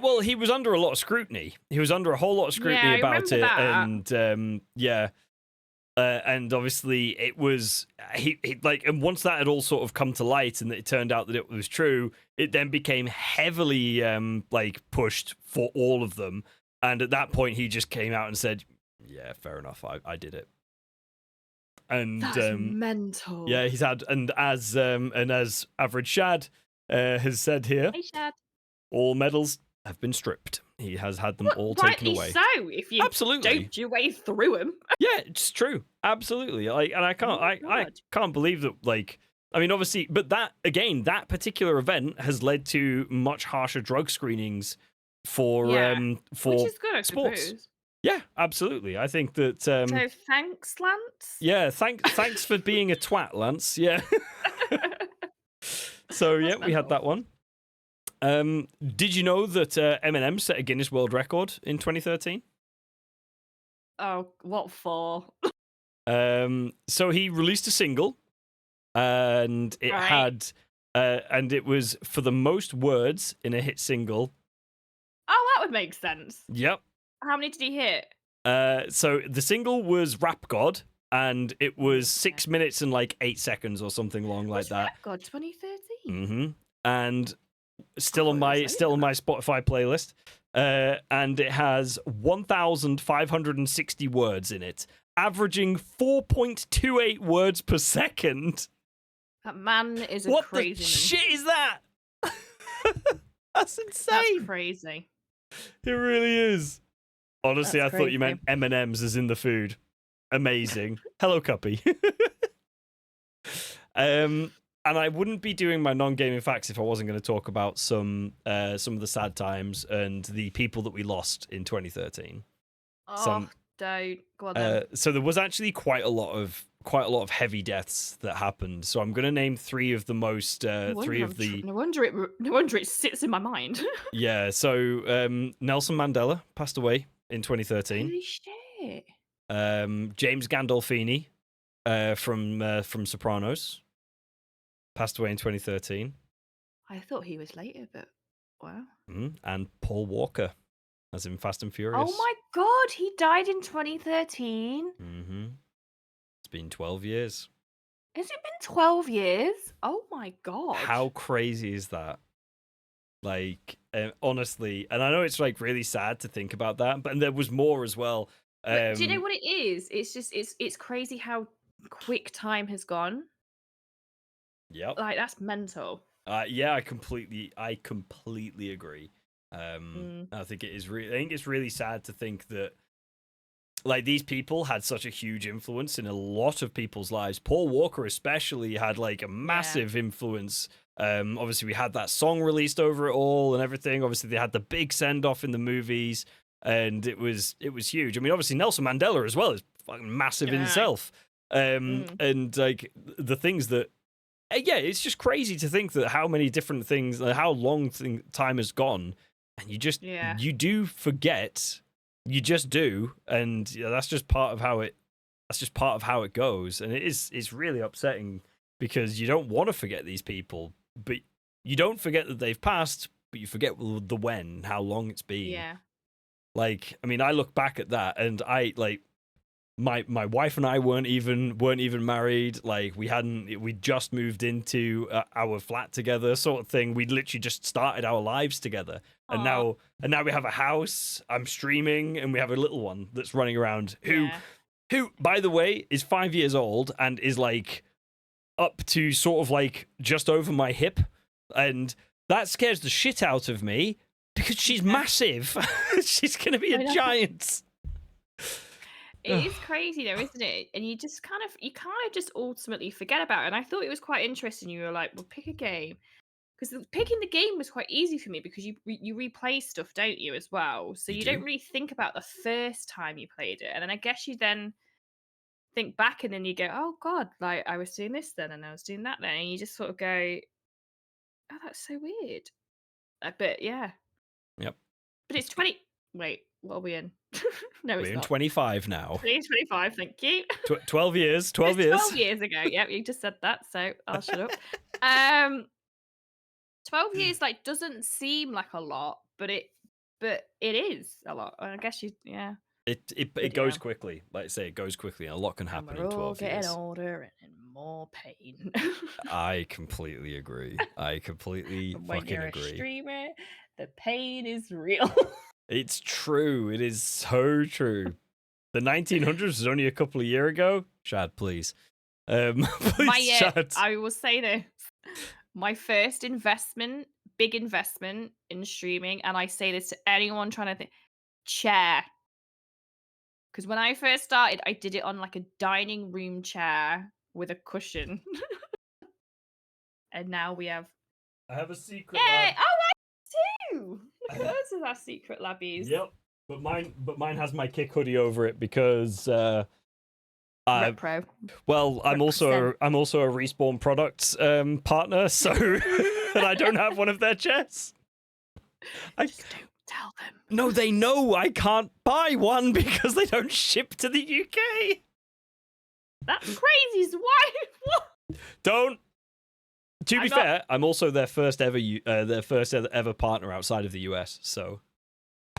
Well, he was under a lot of scrutiny. He was under a whole lot of scrutiny Yeah, I about it, remember that. and yeah. And obviously it was he like, and once that had all sort of come to light and it turned out that it was true, it then became heavily like pushed for all of them. And at that point he just came out and said, "Yeah, fair enough, I did it." And That's mental. yeah, he's had, and as Average Shad has said here, Hey, Shad. all medals have been stripped. He has had them all taken away. So, if you Absolutely. doped your way through them. Yeah, it's true. Absolutely. Like, and I can't, I can't believe that. Like, I mean, obviously, but that again, that particular event has led to much harsher drug screenings for Which is good, I sports. suppose. Yeah, absolutely. I think that. So thanks, Lance. Yeah, thanks for being a twat, Lance. Yeah. So yeah, we had that one. Did you know that Eminem set a Guinness World Record in 2013? Oh, what for? So he released a single, and it had, and it was for the most words in a hit single. Oh, that would make sense. Yep. How many did he hit? So the single was Rap God, and it was 6 minutes and like 8 seconds or something long like that. Rap God 2013. Mm-hmm. And still on my Spotify playlist. And it has 1,560 words in it, averaging 4.28 words per second. That man is a what crazy the man. shit is that? That's insane. That's crazy. It really is. Honestly, That's I thought you crazy. meant M&M's as in the food. Amazing. Hello, Cuppy. And I wouldn't be doing my non-gaming facts if I wasn't going to talk about some of the sad times and the people that we lost in 2013. Oh, don't go on then. So there was actually quite a lot of heavy deaths that happened. So I'm going to name 3 of the most No wonder it sits in my mind. Yeah. So Nelson Mandela passed away in 2013. Holy shit. James Gandolfini from Sopranos passed away in 2013. I thought he was later, but wow. And Paul Walker, as in Fast and Furious. Oh my god, he died in 2013. It's been 12 years. Has it been 12 years? Oh my god. How crazy is that? Like, honestly, and I know it's like really sad to think about that, but there was more as well. But do you know what it is? It's just it's crazy how quick time has gone. Yep. Like, that's mental. Yeah, I completely agree. I think it is I think it's really sad to think that like these people had such a huge influence in a lot of people's lives. Paul Walker especially had like a massive influence. Obviously we had that song released over it all and everything. Obviously they had the big send off in the movies, and it was huge. I mean, obviously Nelson Mandela as well is fucking massive in itself. And like the things that yeah, it's just crazy to think that how many different things, how long time has gone, and you just you do forget, you just do, and that's just part of how it goes, and it's really upsetting because you don't want to forget these people, but you don't forget that they've passed, but you forget the when, how long it's been. Yeah. Like, I mean, I look back at that, and I like my wife and I weren't even married. Like, we just moved into our flat together, sort of thing. We'd literally just started our lives together, and Aw. now we have a house. I'm streaming, and we have a little one that's running around who, by the way, is 5 years old and is like up to sort of like just over my hip, and that scares the shit out of me because she's massive. She's gonna be a giant. It is crazy though, isn't it? And you kind of just ultimately forget about it. And I thought it was quite interesting. You were like, well, pick a game. Because picking the game was quite easy for me because you replay stuff, don't you, as well? So you don't really think about the first time you played it. And then I guess you then think back and then you go, oh God, like I was doing this then and I was doing that then. And you just sort of go, oh, that's so weird. But yeah. Yep. But it's 20. Wait, what are we in? No, it's We're in not. 25 now. 2025, thank you. 12 years. 12 It's years. 12 years ago. Yep, you just said that, so I'll shut up. 12 years like doesn't seem like a lot, but it is a lot. I guess yeah. It goes quickly. Like I say, it goes quickly, and a lot can happen in 12 getting years. older and in more pain. I completely agree. I completely When fucking you're agree. a streamer, the pain is real. It's true. It is so true. The 1900s was only a couple of years ago. Shad, please. Please, Shad. I will say this. My first big investment in streaming, and I say this to anyone trying to think, chair. Because when I first started, I did it on like a dining room chair with a cushion. And now we have... I have a secret Yay! lab. Oh, I too! Look at those as our secret labbies. Yep. But mine has my Kick hoodie over it because Repro. well, I'm also a Respawn Products partner, so and I don't have one of their chairs. Just don't tell them. No, they know I can't buy one because they don't ship to the UK. That's crazy. So why? What? Don't. To be fair, I'm also their first ever partner outside of the US. So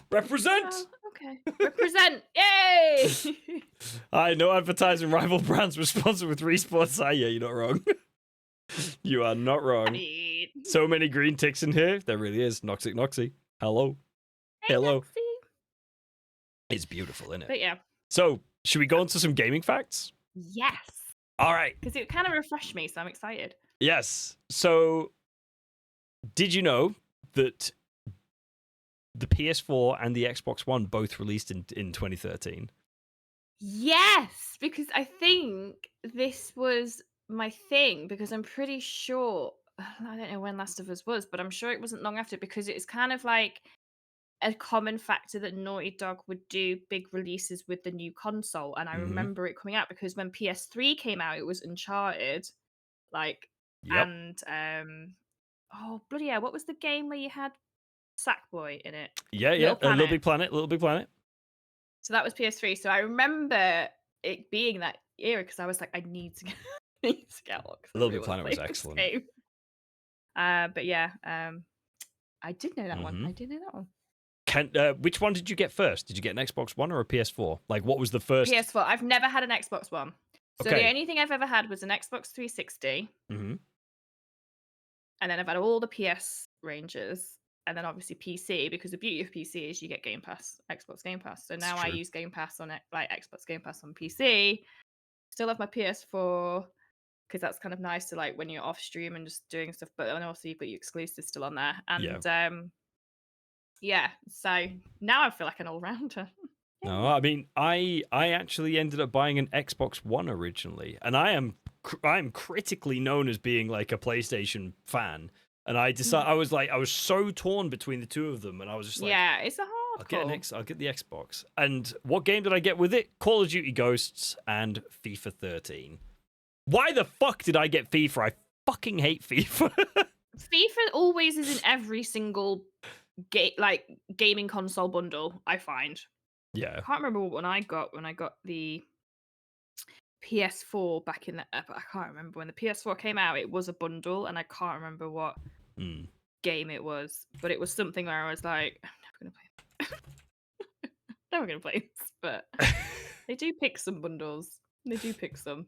represent. Oh, okay. Represent. Yay! I know advertising rival brands responsible with Respawn. Yeah, you're not wrong. You are not wrong. So many green ticks in here. There really is. Noxic Noxy. Hello. Hey, Hello. Noxy. It's beautiful, isn't it? But yeah. So, should we go into some gaming facts? Yes. All right. Because it kind of refreshed me, so I'm excited. Yes. So, did you know that the PS4 and the Xbox One both released in 2013? Yes, because I think this was my thing, because I'm pretty sure, I don't know when Last of Us was, but I'm sure it wasn't long after, because it's kind of like a common factor that Naughty Dog would do big releases with the new console. And I remember it coming out because when PS3 came out, it was Uncharted. Like, and oh bloody hell, what was the game where you had Sackboy in it? Yeah, Little Big Planet, Little Big Planet. So that was PS3. So I remember it being that era because I was like, I need to get one. Little Big Planet was excellent. But yeah, I did know that one. I did know that one. Which one did you get first? Did you get an Xbox One or a PS4? Like, what was the first? PS4. I've never had an Xbox One. So the only thing I've ever had was an Xbox 360. And then I've had all the PS ranges. And then obviously PC, because the beauty of PC is you get Game Pass, Xbox Game Pass. So now I use Game Pass on it, like Xbox Game Pass on PC. Still have my PS4 because that's kind of nice to like when you're off stream and just doing stuff. But then also you've got your exclusives still on there. And yeah, so now I feel like an all-rounder. No, I mean, I actually ended up buying an Xbox One originally, and I'm critically known as being like a PlayStation fan. And I decided I was so torn between the two of them, and I was just like, yeah, it's a hard call. I'll get the Xbox. And what game did I get with it? Call of Duty Ghosts and FIFA 13. Why the fuck did I get FIFA? I fucking hate FIFA. FIFA always is in every single gaming console bundle, I find. Yeah. I can't remember what one I got when I got the PS4 back in the... I can't remember. When the PS4 came out, it was a bundle, and I can't remember what game it was, but it was something where I was like, I'm never gonna play. Never gonna play this, but they do pick some bundles. They do pick some.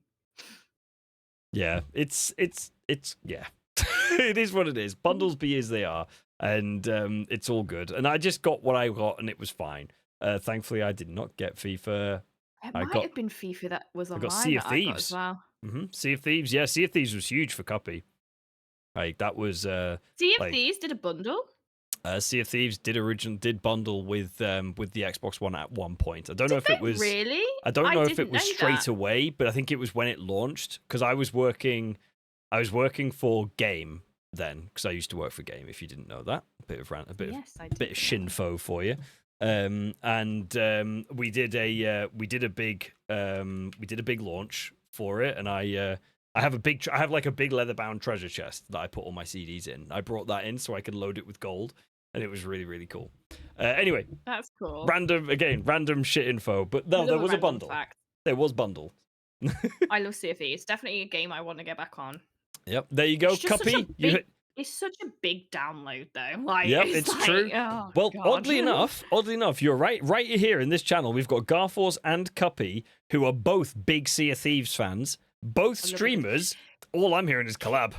Yeah, it's yeah. It is what it is. Bundles be as they are, and it's all good. And I just got what I got, and it was fine. Thankfully, I did not get FIFA. It I might got have been FIFA that was I on got mine Sea of that I got Thieves. as well. Sea of Thieves, yeah, Sea of Thieves was huge for Cuppy. Like that was Sea of like Thieves did a bundle. Sea of Thieves did bundle with the Xbox One at one point. I don't know if Did it they was really? I don't know if it didn't was know straight that. away, but I think it was when it launched because I was working for Game then because I used to work for Game. If you didn't know that, a bit of Yes, I bit of did know that. shinfo for you. We did a big launch for it, and I have like a big leather bound treasure chest that I put all my CDs in. I brought that in so I could load it with gold, and it was really, really cool. Anyway, That's cool. random shit info, but no, Love there a was a random bundle. fact. There was bundle. I love Sea of Thieves. It's definitely a game I want to get back on. Yep, there you go, It's just such a Cuppy. big, it's such a big download though. Like, Yep, it's like, true. Oh, Well, God. oddly enough, you're right here in this channel. We've got Garforce and Cuppy, who are both big Sea of Thieves fans, both I love it. streamers. All I'm hearing is collab.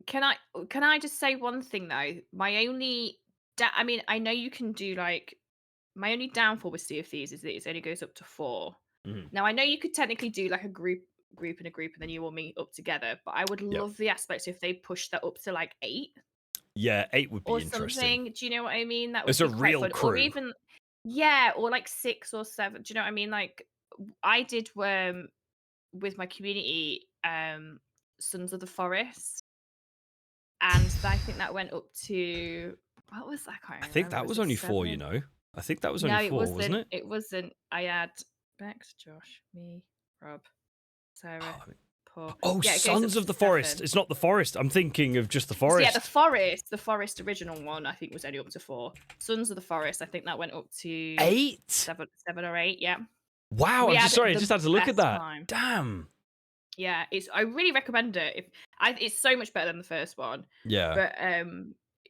Can I just say one thing though? My only, I mean, I know you can do like, my only downfall with Sea of Thieves is that it only goes up to 4. Mhm. Now I know you could technically do like a group and a group, and then you all meet up together. But I would love the aspect if they push that up to like 8 Yeah, 8 would be or interesting. something. Do you know what I mean? That would It's be a quite real fun. crew. Or even, yeah, or like 6 or 7. Do you know what I mean? Like I did with my community, Sons of the Forest, and I think that went up to, what was that? I can't remember. I think that was only 4, you 7? know. I think that was No, only it 4, wasn't. wasn't it? It wasn't. I had Bex, Josh, me, Rob, Sarah, Paul. Oh, Yeah, it goes Sons up of the to Forest. 7. It's not the Forest. I'm thinking of just the So Forest. yeah, the Forest original one, I think was only up to 4. Sons of the Forest, I think that went up to 8? 7 or 8. Yeah. Wow, We I'm had just sorry. I the just had to look at best that. time. Damn. Yeah, I really recommend it. It's so much better than the first one. Yeah. But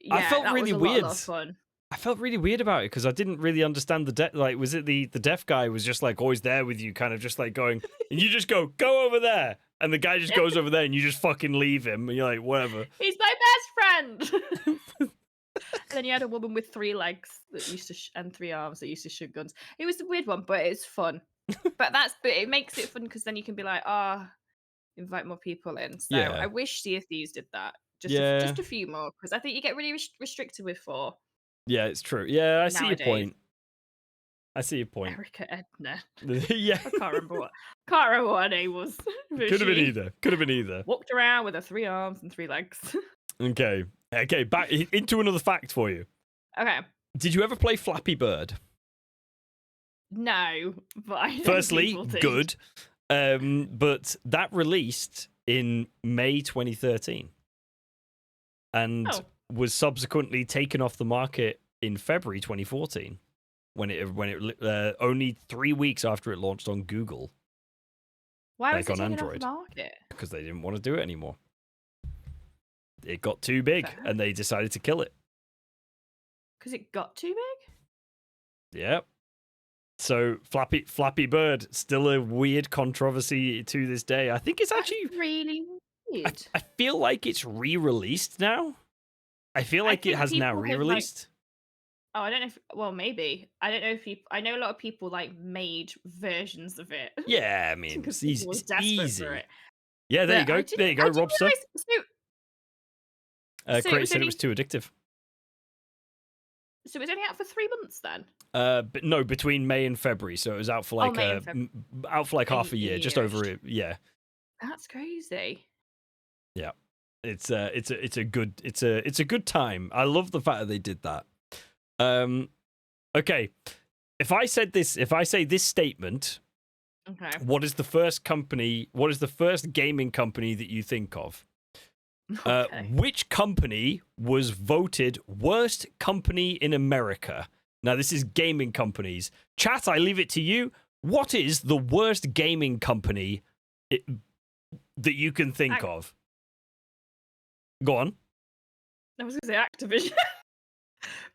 yeah, I felt that really was a weird. lot of fun. I felt really weird about it because I didn't really understand the like. Was it the deaf guy was just like always there with you, kind of just like going, and you just go over there, and the guy just goes over there, and you just fucking leave him, and you're like, whatever. He's my best friend. And then you had a woman with 3 legs that used to and 3 arms that used to shoot guns. It was a weird one, but it's fun. but it makes it fun because then you can be like, invite more people in. So Yeah. I wish Sea of Thieves did that. Yeah. Just a few more, because I think you get really restricted with 4. Yeah, it's true. Yeah, I see your Nowadays. point. I see your point. Erica Edna. Yeah. I can't remember what her name was. Could have been either. Could have been either. Walked around with her 3 arms and 3 legs. Okay. Back into another fact for you. Okay. Did you ever play Flappy Bird? No, but I know Firstly, people did. good. But that released in May 2013 and was subsequently taken off the market in February 2014 when it only 3 weeks after it launched on Google. Why like was it on taken off Android. the market? Because they didn't want to do it anymore. It got too big and they decided to kill it. Because it got too big? Yep. So Flappy Bird, still a weird controversy to this day. I think it's actually really weird. I feel like it's re-released now. I feel like it has now re-released. I don't know if, well, maybe. I don't know if I know a lot of people like made versions of it. Yeah, I mean, it's easy. Was It's desperate easy. for it. Yeah, there But you go. There you go, Robster. So Craig said it was too addictive. So it was only out for 3 months then? But no, between May and February. So it was out for like half a year, just over it. Yeah. That's crazy. Yeah. It's a good time. I love the fact that they did that. Okay. If I say this statement, okay. What is the first gaming company that you think of? Okay. Which company was voted worst company in America? Now, this is gaming companies. Chat, I leave it to you. What is the worst gaming company that you can think of? Go on. I was going to say Activision,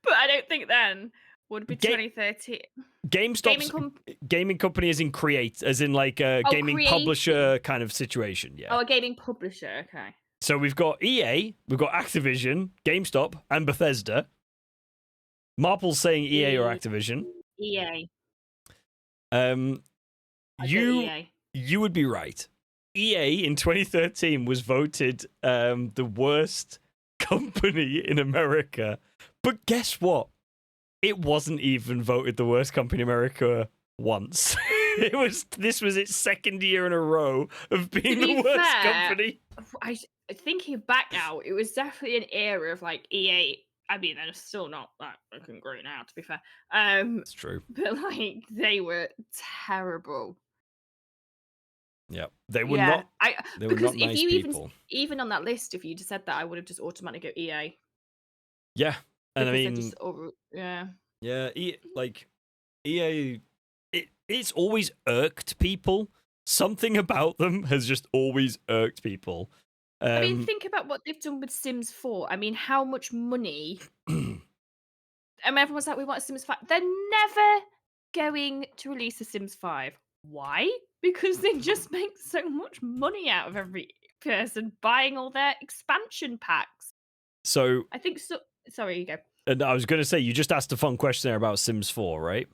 but I don't think then would be 2013. GameStop's gaming company as in create, as in like a gaming publisher kind of situation. Yeah. Oh, a gaming publisher. Okay. So we've got EA, we've got Activision, GameStop, and Bethesda. Marple's saying EA or Activision. EA. You would be right. EA in 2013 was voted the worst company in America. But guess what? It wasn't even voted the worst company in America once. This was its second year in a row of being the worst company. Thinking back now, it was definitely an era of like EA. I mean, they're still not that fucking great now, to be fair. It's true. But like, they were terrible. Yeah, they were not. They were not nice people. Even on that list, if you just said that, I would have just automatically go EA. Yeah, and because EA, it's always irked people. Something about them has just always irked people. I mean, think about what they've done with Sims 4. I mean, how much money? Everyone's like, we want a Sims 5. They're never going to release a Sims 5. Why? Because they just make so much money out of every person buying all their expansion packs. So I think so. Sorry, you go. And I was going to say, you just asked a fun question there about Sims 4, right?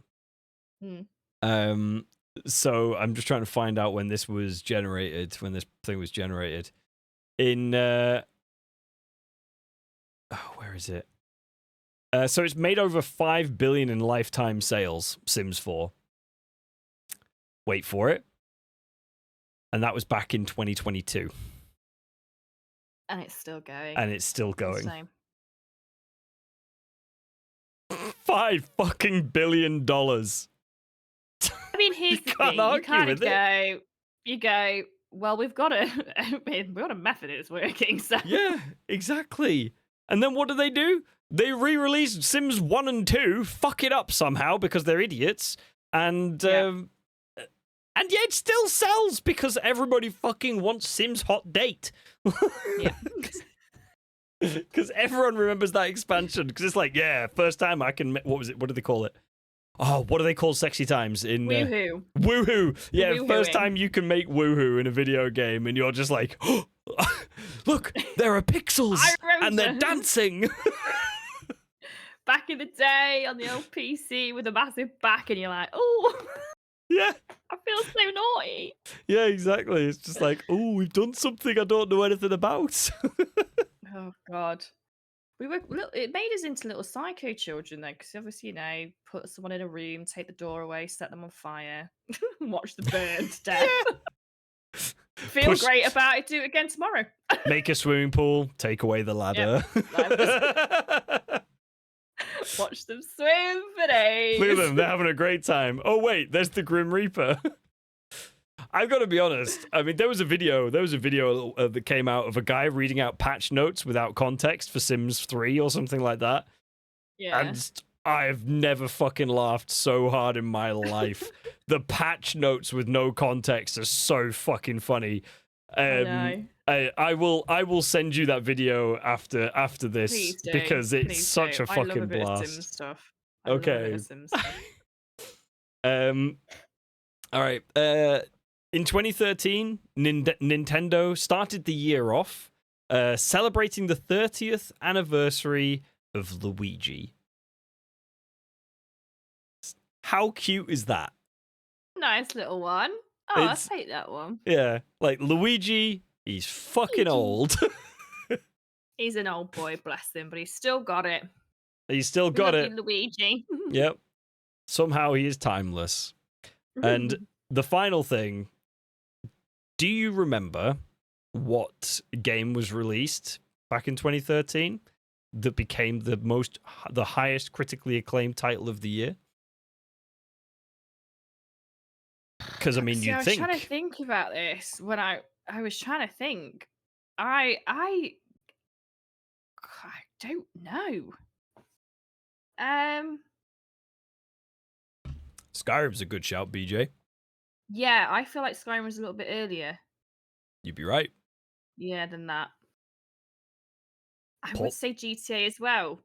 So I'm just trying to find out when this was generated, when this thing was generated. Where is it? So it's made over 5 billion in lifetime sales, Sims 4. Wait for it. And that was back in 2022. And it's still going. Same. $5 billion. I mean, here's the thing. You kind of go, well, we've got a method that's working. So yeah, exactly. And then what do? They re-released Sims 1 and 2, fuck it up somehow because they're idiots, and yet it still sells because everybody fucking wants Sims Hot Date. Yeah. Because everyone remembers that expansion. Because it's like, yeah, first time I can. What was it? What do they call it? Oh, what do they call sexy times in woohoo? Woohoo! Yeah, Woohooing. First time you can make woohoo in a video game, and you're just like, oh, look, there are pixels and they're dancing. Back in the day on the old PC with a massive back, and you're like, oh, yeah, I feel so naughty. Yeah, exactly. It's just like, oh, we've done something I don't know anything about. Oh God, it made us into little psycho children though, because obviously, put someone in a room, take the door away, set them on fire, watch them burn to death. Feel great about it. Do it again tomorrow. Make a swimming pool. Take away the ladder. Yep. Watch them swim for days. Look at them. They're having a great time. Oh wait, there's the Grim Reaper. I've got to be honest. I mean, there was a video that came out of a guy reading out patch notes without context for Sims 3 or something like that. Yeah. And I've never fucking laughed so hard in my life. The patch notes with no context are so fucking funny. I will send you that video after this because it's such a fucking blast. I love a bit of Sims stuff. Okay. All right. In 2013, Nintendo started the year off celebrating the 30th anniversary of Luigi. How cute is that? Nice little one. Oh, I'll take that one. Yeah, like Luigi, he's fucking old. He's an old boy, bless him, but he's still got it. He's still got it. Luigi. Yep. Somehow he is timeless. And the final thing, do you remember what game was released back in 2013 that became the highest critically acclaimed title of the year? Because I mean, I was trying to think about this when I was trying to think. I don't know. Skyrim's a good shout, BJ. Yeah, I feel like Skyrim was a little bit earlier. You'd be right. Yeah, than that. I Paul? would say GTA as well.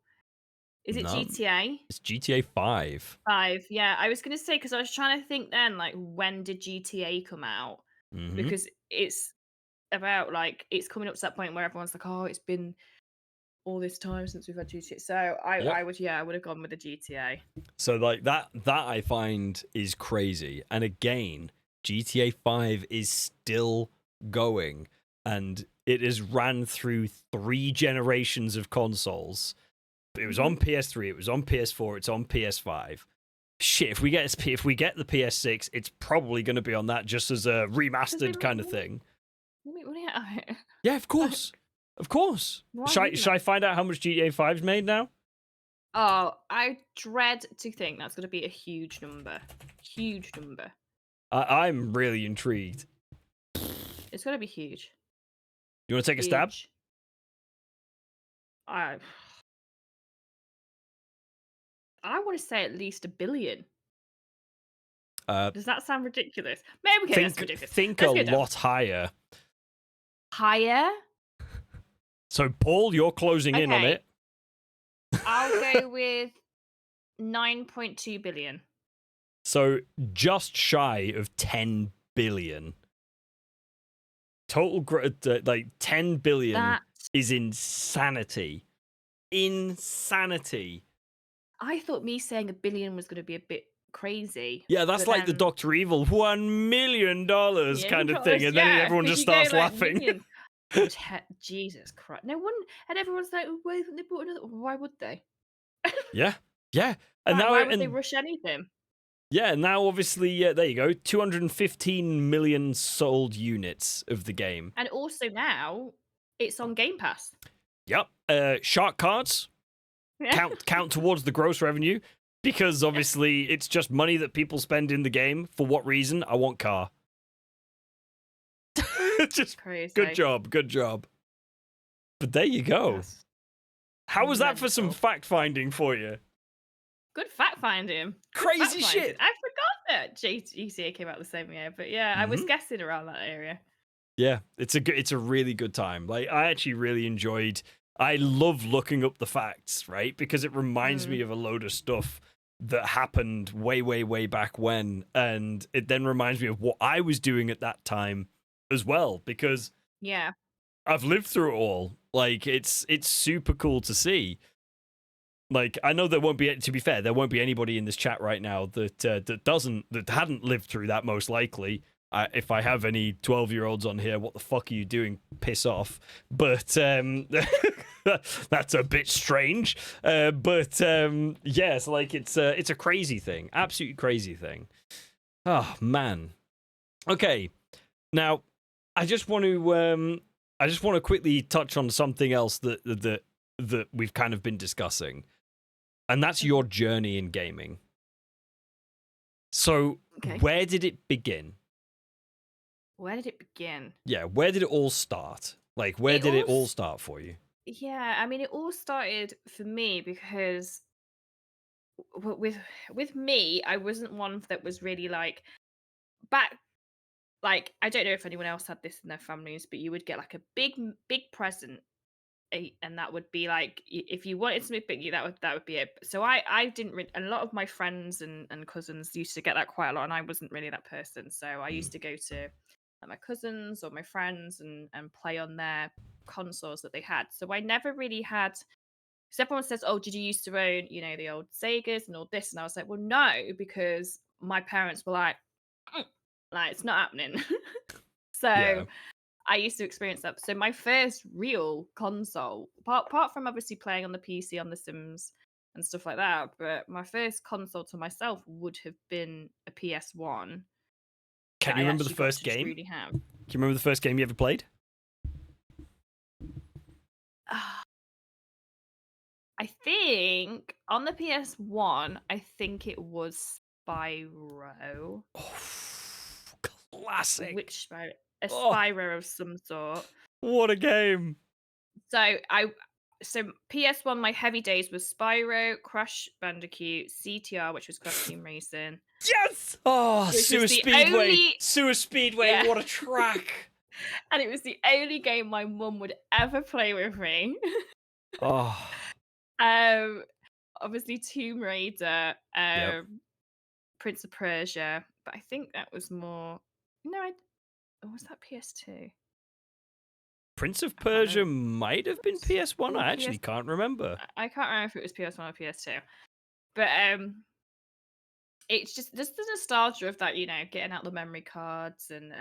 Is it No, GTA? it's GTA 5. 5. Yeah, I was gonna say because I was trying to think then, like, when did GTA come out? Mm-hmm. Because it's about like it's coming up to that point where everyone's like, oh, it's been all this time since we've had GTA. So Yep. I would have gone with the GTA. So like that I find is crazy. And again, GTA 5 is still going, and it has ran through 3 generations of consoles. It was on PS3, it was on PS4, it's on PS5. Shit, if we get the PS6, it's probably going to be on that just as a remastered kind of thing. Yeah, of course. Of course. Why Should wouldn't I find out how much GTA 5's made now? Oh, I dread to think that's going to be a huge number. Huge number. I'm really intrigued. It's going to be huge. You want to take a stab? Huge. I want to say at least $1 billion. Does that sound ridiculous? Maybe okay, that's ridiculous. Think Let's a go down. lot higher. Higher? So, Paul, you're closing in on Okay. it. I'll go with 9.2 billion. So, just shy of 10 billion. Total, like 10 billion is insanity. Insanity. I thought me saying $1 billion was going to be a bit crazy. Yeah, that's like the Dr. Evil $1 million kind of thing, and then everyone just starts laughing. Jesus Christ! No one, and everyone's like, "Why haven't they bought another? Why would they?" Yeah, and why would they rush anything? Yeah, now obviously, there you go, 215 million sold units of the game, and also now it's on Game Pass. Yep, shark cards count towards the gross revenue. Because obviously it's just money that people spend in the game. For what reason? I want car. Just crazy. Good job. But there you go. That's How was that for mental. some fact finding for you? Good fact finding. Crazy shit. I forgot that GTA came out the same year, but yeah, I was guessing around that area. Yeah, it's a really good time. Like I actually really enjoyed. I love looking up the facts, right? Because it reminds me of a load of stuff that happened way back when, and it then reminds me of what I was doing at that time as well, because I've lived through it all. Like it's super cool to see. Like I know there won't be, to be fair, there won't be anybody in this chat right now that hadn't lived through that, most likely. If I have any 12-year-olds on here, what the fuck are you doing? Piss off. But that's a bit strange. Yes, like it's a crazy thing, absolutely crazy thing. Oh man. Okay, now I just want to quickly touch on something else that we've kind of been discussing, and that's your journey in gaming. So, where did it begin? Where did it begin? Yeah, where did it all start? Like, where did it all start for you? Yeah, I mean, it all started for me because with me, I wasn't one that was really like back. Like, I don't know if anyone else had this in their families, but you would get like a big present, and that would be like if you wanted something big, that would be it. So I didn't really, a lot of my friends and cousins used to get that quite a lot, and I wasn't really that person. So I used to go to my cousins or my friends and play on their consoles that they had. So I never really had, because everyone says, oh, did you used to own, the old Segas and all this? And I was like, well, no, because my parents were like it's not happening. So I used to experience that. So my first real console, apart from obviously playing on the PC on The Sims and stuff like that, but my first console to myself would have been a PS1. Can you remember the first game? Really have. Can you remember the first game you ever played? I think on the PS1, I think it was Spyro. Oh, classic. Which Spyro? A Spyro of some sort. What a game! So PS1, my heavy days was Spyro, Crash Bandicoot, CTR, which was Crash Team Racing. Yes! Oh, Sewer Speedway! Sewer Speedway, what a track! And it was the only game my mum would ever play with me. Oh, Um, obviously Tomb Raider, yep. Prince of Persia, but I think that was more. No, or was that PS2? Prince of I can't Persia remember. might have been PS1. Or I PS. actually can't remember. I can't remember if it was PS1 or PS2, but it's just the nostalgia of that, getting out the memory cards and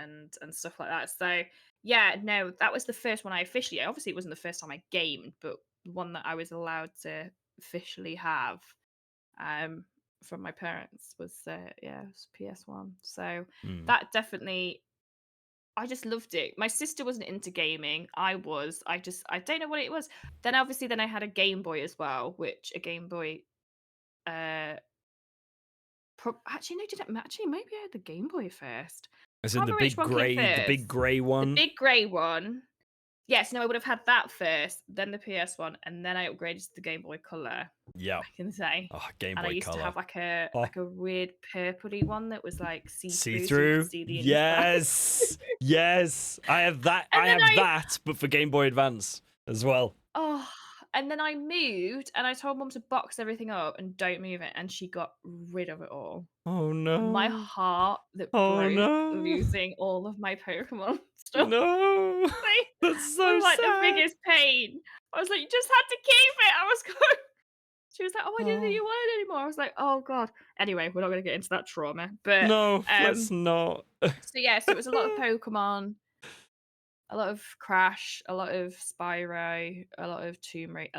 stuff like that. So yeah, no, that was the first one I officially. Obviously, it wasn't the first time I gamed, but the one that I was allowed to officially have from my parents was yeah, it was PS1. So Hmm. that definitely. I just loved it. My sister wasn't into gaming. I was. I don't know what it was. Then I had a Game Boy as well, which a Game Boy uh actually, no, did it? Actually, maybe I had the Game Boy first. As in Can't remember which one came the first. big grey The one. big grey one. Yes, no, I would have had that first, then the PS1, and then I upgraded to the Game Boy Color Yeah. back in the day. Oh, Game And I Boy used to Color. have Oh, like a weird purpley one that was like see see-through, so you could through. see the inside. Yes, yes. I have that. And I then have that, but for Game Boy Advance as well. oh, and then I moved, and I told mum to box everything up and don't move it, and she got rid of it all. Oh My no. heart that Oh broke no. losing all of my Pokemon stuff No. That's so was like the sad. biggest pain. I was like, you just had to keep it. I was going. She was like, oh, I didn't think Oh, you wanted it anymore. I was like, oh god. Anyway, we're not going to get into that trauma, but no, let's not. so yeah, so it was a lot of Pokemon, a lot of Crash, a lot of Spyro, a lot of Tomb Raider,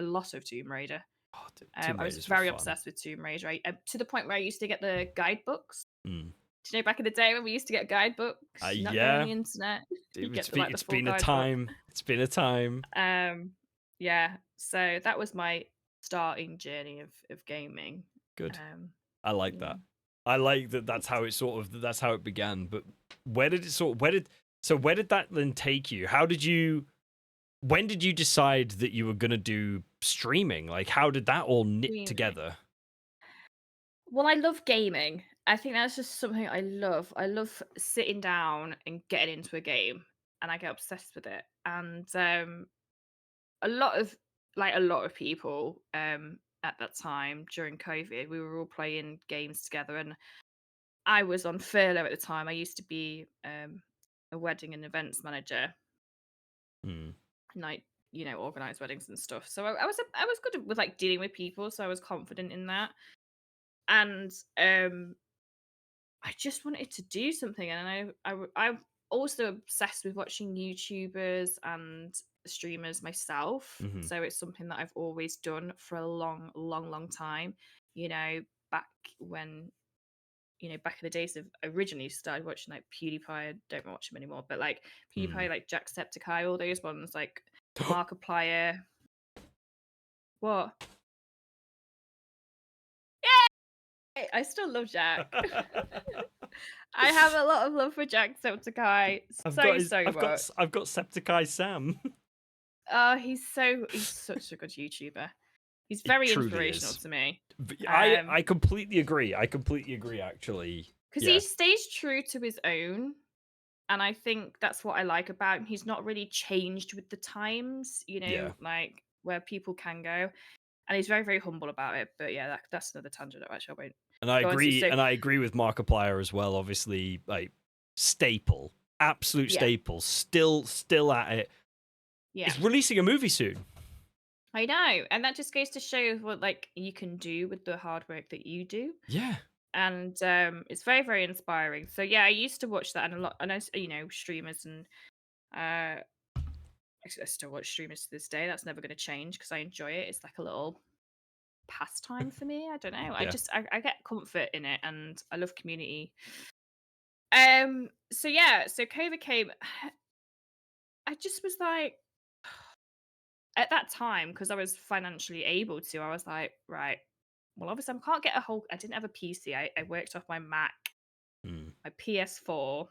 Oh, Tomb I was Raiders were very fun. obsessed with Tomb Raider, to the point where I used to get the guidebooks. Mm. Do you know back in the day when we used to get guidebooks? Not going on Yeah. the internet. You get It's to like been, the it's full been a guidebook. time. It's been a time. Yeah. So that was my starting journey of gaming. Good. Um, I like yeah. that. I like that. That's how it that's how it began. But where did that then take you? When did you decide that you were gonna do streaming? Like, how did that all knit Streaming. together? Well, I love gaming. I think that's just something I love. I love sitting down and getting into a game, and I get obsessed with it. And a lot of people at that time during COVID, we were all playing games together, and I was on furlough at the time. I used to be a wedding and events manager, Hmm. and organize weddings and stuff. So I was good with like dealing with people, so I was confident in that. And I just wanted to do something, and I'm also obsessed with watching YouTubers and streamers myself. Mhm. So it's something that I've always done for a long, long, long time. Back when back in the days of originally started watching like PewDiePie. I don't watch him anymore, but like PewDiePie, Mm. like Jacksepticeye, all those ones, like Markiplier. What? I still love Jack. I have a lot of love for Jacksepticeye. I've got Septiceye Sam. He's such a good YouTuber. He's It very truly inspirational is. to me. I completely agree. I completely agree. Actually, Because he stays true to his own. And I think that's what I like about him. He's not really changed with the times, Yeah. like where people can go. And he's very, very humble about it. But yeah, that's another tangent that actually I won't And I go into. agree. So, And I agree with Markiplier as well. Obviously, like staple, absolute Yeah. staple. Still at it. yeah, It's releasing a movie soon. I know. And that just goes to show what like you can do with the hard work that you do. Yeah. And it's very, very inspiring. So yeah, I used to watch that, and a lot, and I streamers, and I still watch streamers to this day. That's never going to change because I enjoy it. It's like a little pastime for me. I don't know. Yeah. I get comfort in it, and I love community. So COVID came. I just was like, at that time, because I was financially able to, I was like, right. Well, obviously, I can't get I didn't have a PC. I worked off my Mac, Mm. my PS4,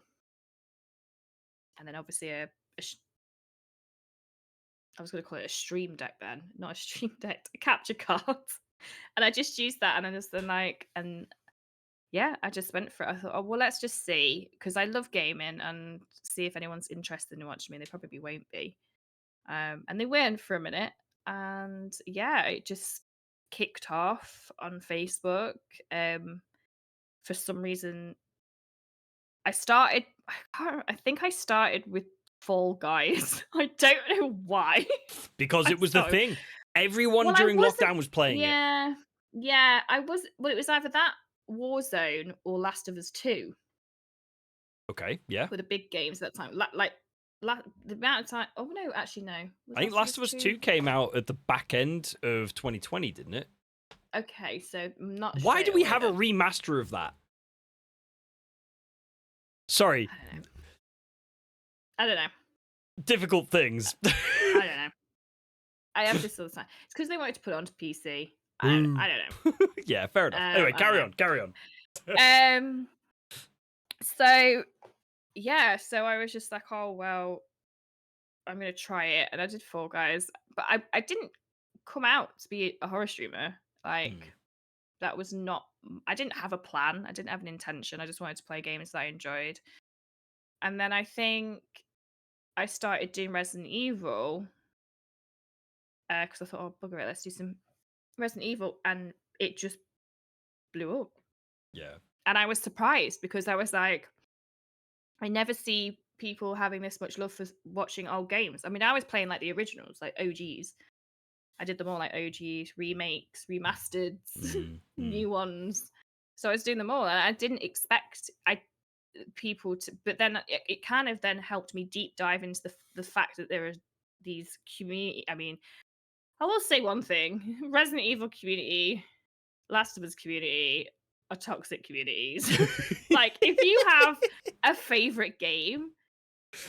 and then obviously I was going to call it a stream deck then, not a stream deck, a capture card. And I just used that, and I just yeah, I just went for it. I thought, oh, well, let's just see, because I love gaming, and see if anyone's interested in watching me. They probably won't be. And they weren't for a minute. and yeah, it just kicked off on Facebook. For some reason, I think I started with Fall Guys. I don't know why. Because I it was the started. thing. Everyone Well, I during wasn't. lockdown was playing it. Yeah, yeah. I was. Well, it was either that Warzone or Last of Us 2 Okay, yeah. were the big games at that time. The amount of time. Oh no, actually no. Was I think Last of Us 2 came out at the back end of 2020, didn't it? Okay, so not Why straight do we away have a then. remaster of that? Sorry, I don't know. I don't know. difficult things. I don't know. I have this all the time. It's because they wanted to put it onto PC. I don't know. Yeah, fair enough. Anyway, I carry don't on. know. So yeah, so I was just like, oh well, I'm gonna try it, and I did Fall Guys, but I didn't come out to be a horror streamer. Like that was not. I didn't have a plan. I didn't have an intention. I just wanted to play games that I enjoyed. And then I think I started doing Resident Evil because I thought, oh bugger it, let's do some Resident Evil, and it just blew up. Yeah. And I was surprised because I was like, I never see people having this much love for watching old games. I mean, I was playing like the originals, like OGs. I did them all like OGs, remakes, remastered, new ones. So I was doing them all, and I didn't expect people to. But then it kind of then helped me deep dive into the fact that there are these community. I mean, I will say one thing: Resident Evil community, Last of Us community are toxic communities. Like, if you have a favorite game,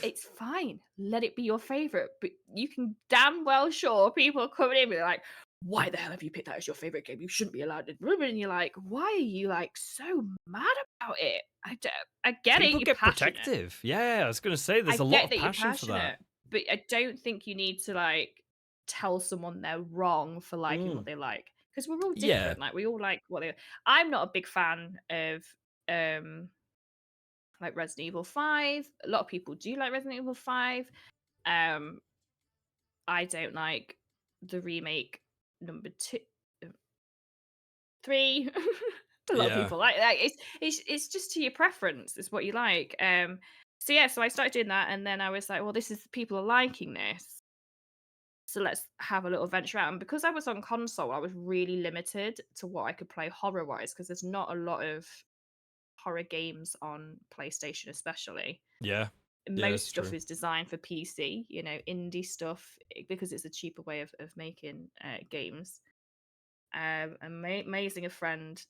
it's fine. Let it be your favorite. But you can damn well sure people are coming in and be like, why the hell have you picked that as your favorite game? You shouldn't be allowed to. And you're like, why are you like so mad about it? I get People it. You're get passionate. protective. Yeah, I was going to say there's a lot of passion for that. But I don't think you need to like tell someone they're wrong for liking what they like, because we're all different. Like we all like what they. I'm not a big fan of like Resident Evil 5. A lot of people do like Resident Evil 5. I don't like the remake number 3. A lot of people like that. It's just to your preference. It's what you like. So yeah, so I started doing that, and then I was like, well, people are liking this, so let's have a little venture out. And because I was on console, I was really limited to what I could play horror wise, because there's not a lot of horror games on PlayStation, especially. Yeah. Most stuff is designed for PC, indie stuff, because it's a cheaper way of making games. Amazing, a friend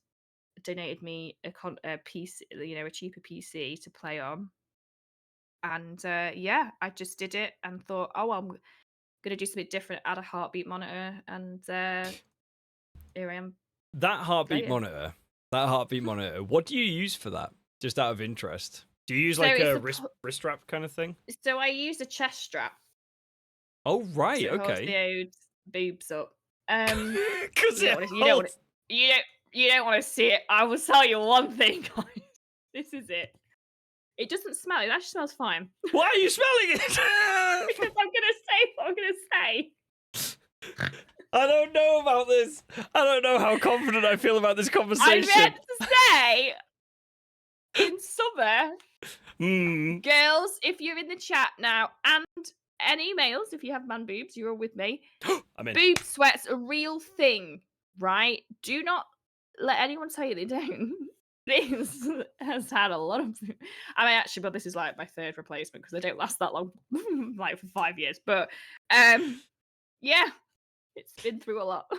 donated me a PC, a cheaper PC to play on. And yeah, I just did it and thought, oh, I'm gonna do something different, add a heartbeat monitor, and here I am. That heartbeat monitor, what do you use for that? Just out of interest. Do you use like a wrist strap kind of thing? So I use a chest strap. Oh right, so it holds okay. the old boobs up. Because you don't want to see it. I will tell you one thing, guys. This is it. It doesn't smell. It actually smells fine. Why are you smelling it? Because I'm gonna say what I'm gonna say. I don't know about this. I don't know how confident I feel about this conversation. I meant to say, in summer, girls, if you're in the chat now, and any males, if you have man boobs, you're all with me. I'm in. Boob sweat's a real thing, right? Do not let anyone tell you they don't. This has had a lot of. I mean, actually, but this is like my third replacement because they don't last that long, like for 5 years. But yeah, it's been through a lot.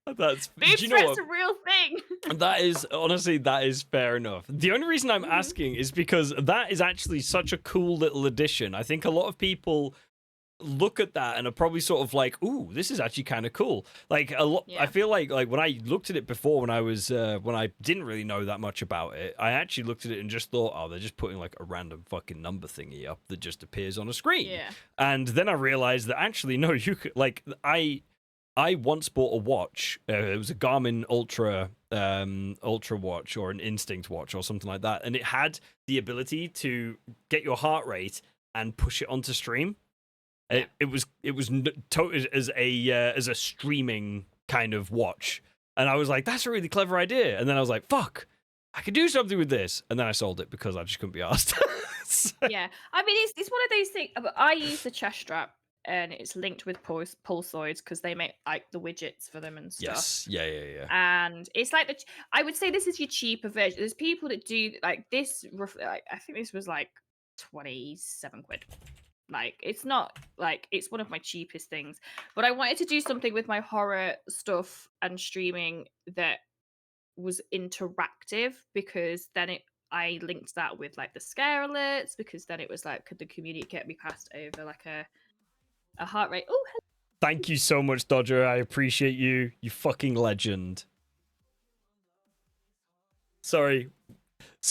That's boob sweat's a real thing. That is fair enough. The only reason I'm asking is because that is actually such a cool little addition. I think a lot of people look at that and are probably sort of like, ooh, this is actually kind of cool. Like a lot. I feel like when I looked at it before, when I didn't really know that much about it, I actually looked at it and just thought, oh, they're just putting like a random fucking number thingy up that just appears on a screen. Yeah. And then I realized that actually no, you could like I once bought a watch. It was a Garmin Ultra watch or an Instinct watch or something like that, and it had the ability to get your heart rate and push it onto stream. As a streaming kind of watch, and I was like, that's a really clever idea. And then I was like, fuck, I could do something with this. And then I sold it because I just couldn't be asked. Yeah, I mean, it's one of those things. I use the chest strap, and it's linked with pulsoids because they make like the widgets for them and stuff. Yes, yeah. And it's like I would say this is your cheaper version. There's people that do like this. Roughly, like, I think this was like 27 quid. Like it's not like it's one of my cheapest things. But I wanted to do something with my horror stuff and streaming that was interactive because then I linked that with like the scare alerts because then it was like, could the community get me passed over like a heart rate? Oh, Thank you so much, Dodger. I appreciate you. You fucking legend. Sorry,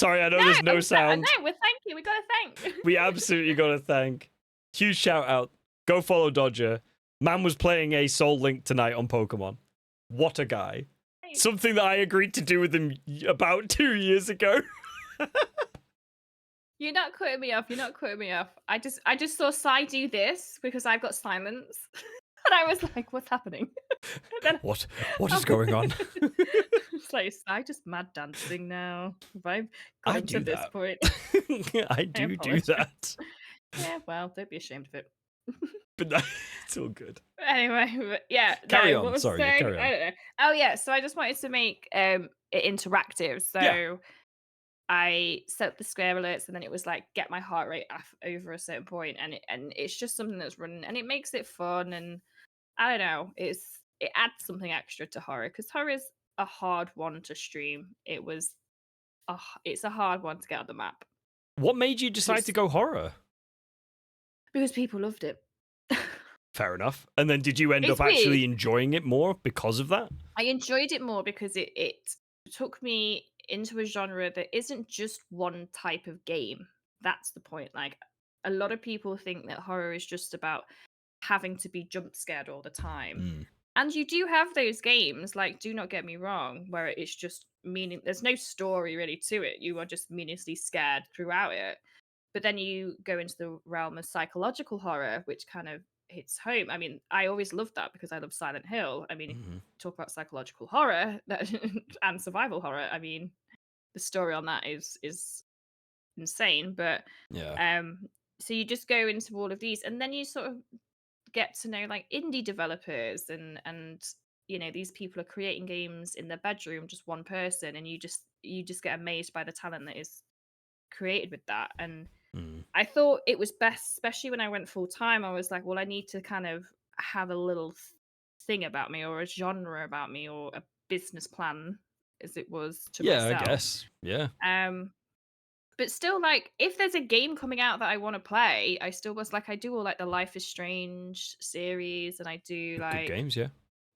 I know there's no sound. No, we're thank you. We gotta thank. We absolutely gotta thank. Huge shout out. Go follow Dodger. Man was playing a Soul Link tonight on Pokemon. What a guy. Something that I agreed to do with him about 2 years ago. You're not cutting me off. You're not cutting me off. I just saw Sai do this because I've got silence. And I was like, what's happening? What is going on? It's like, is I just mad dancing now? Have I gotten to this point? I do that. Yeah, well, don't be ashamed of it. But no, it's all good. Anyway, but yeah. Carry no, on. What was Sorry, saying? carry on. I don't know. Oh yeah, so I just wanted to make it interactive. So I set up the scare alerts, and then it was like get my heart rate over a certain point, and it's just something that's running, and it makes it fun, and I don't know, it adds something extra to horror because horror is a hard one to stream. It's a hard one to get on the map. What made you decide to go horror? Because people loved it. Fair enough. And then did you end It's up actually weird. enjoying it more because of that? I enjoyed it more because it took me into a genre that isn't just one type of game. That's the point. Like a lot of people think that horror is just about having to be jump scared all the time. And you do have those games, like do not get me wrong, where it's just there's no story really to it. You are just meaninglessly scared throughout it. But then you go into the realm of psychological horror, which kind of hits home. I mean, I always loved that because I love Silent Hill. I mean, talk about psychological horror and survival horror. I mean, the story on that is insane. But so you just go into all of these, and then you sort of get to know like indie developers and you know these people are creating games in their bedroom, just one person, and you just get amazed by the talent that is created with that. And I thought it was best, especially when I went full time. I was like, well, I need to kind of have a little thing about me, or a genre about me, or a business plan, as it was to myself. I guess. Yeah. But still, like, if there's a game coming out that I want to play, I still was like, I do all like the Life is Strange series, and I do like good games, yeah.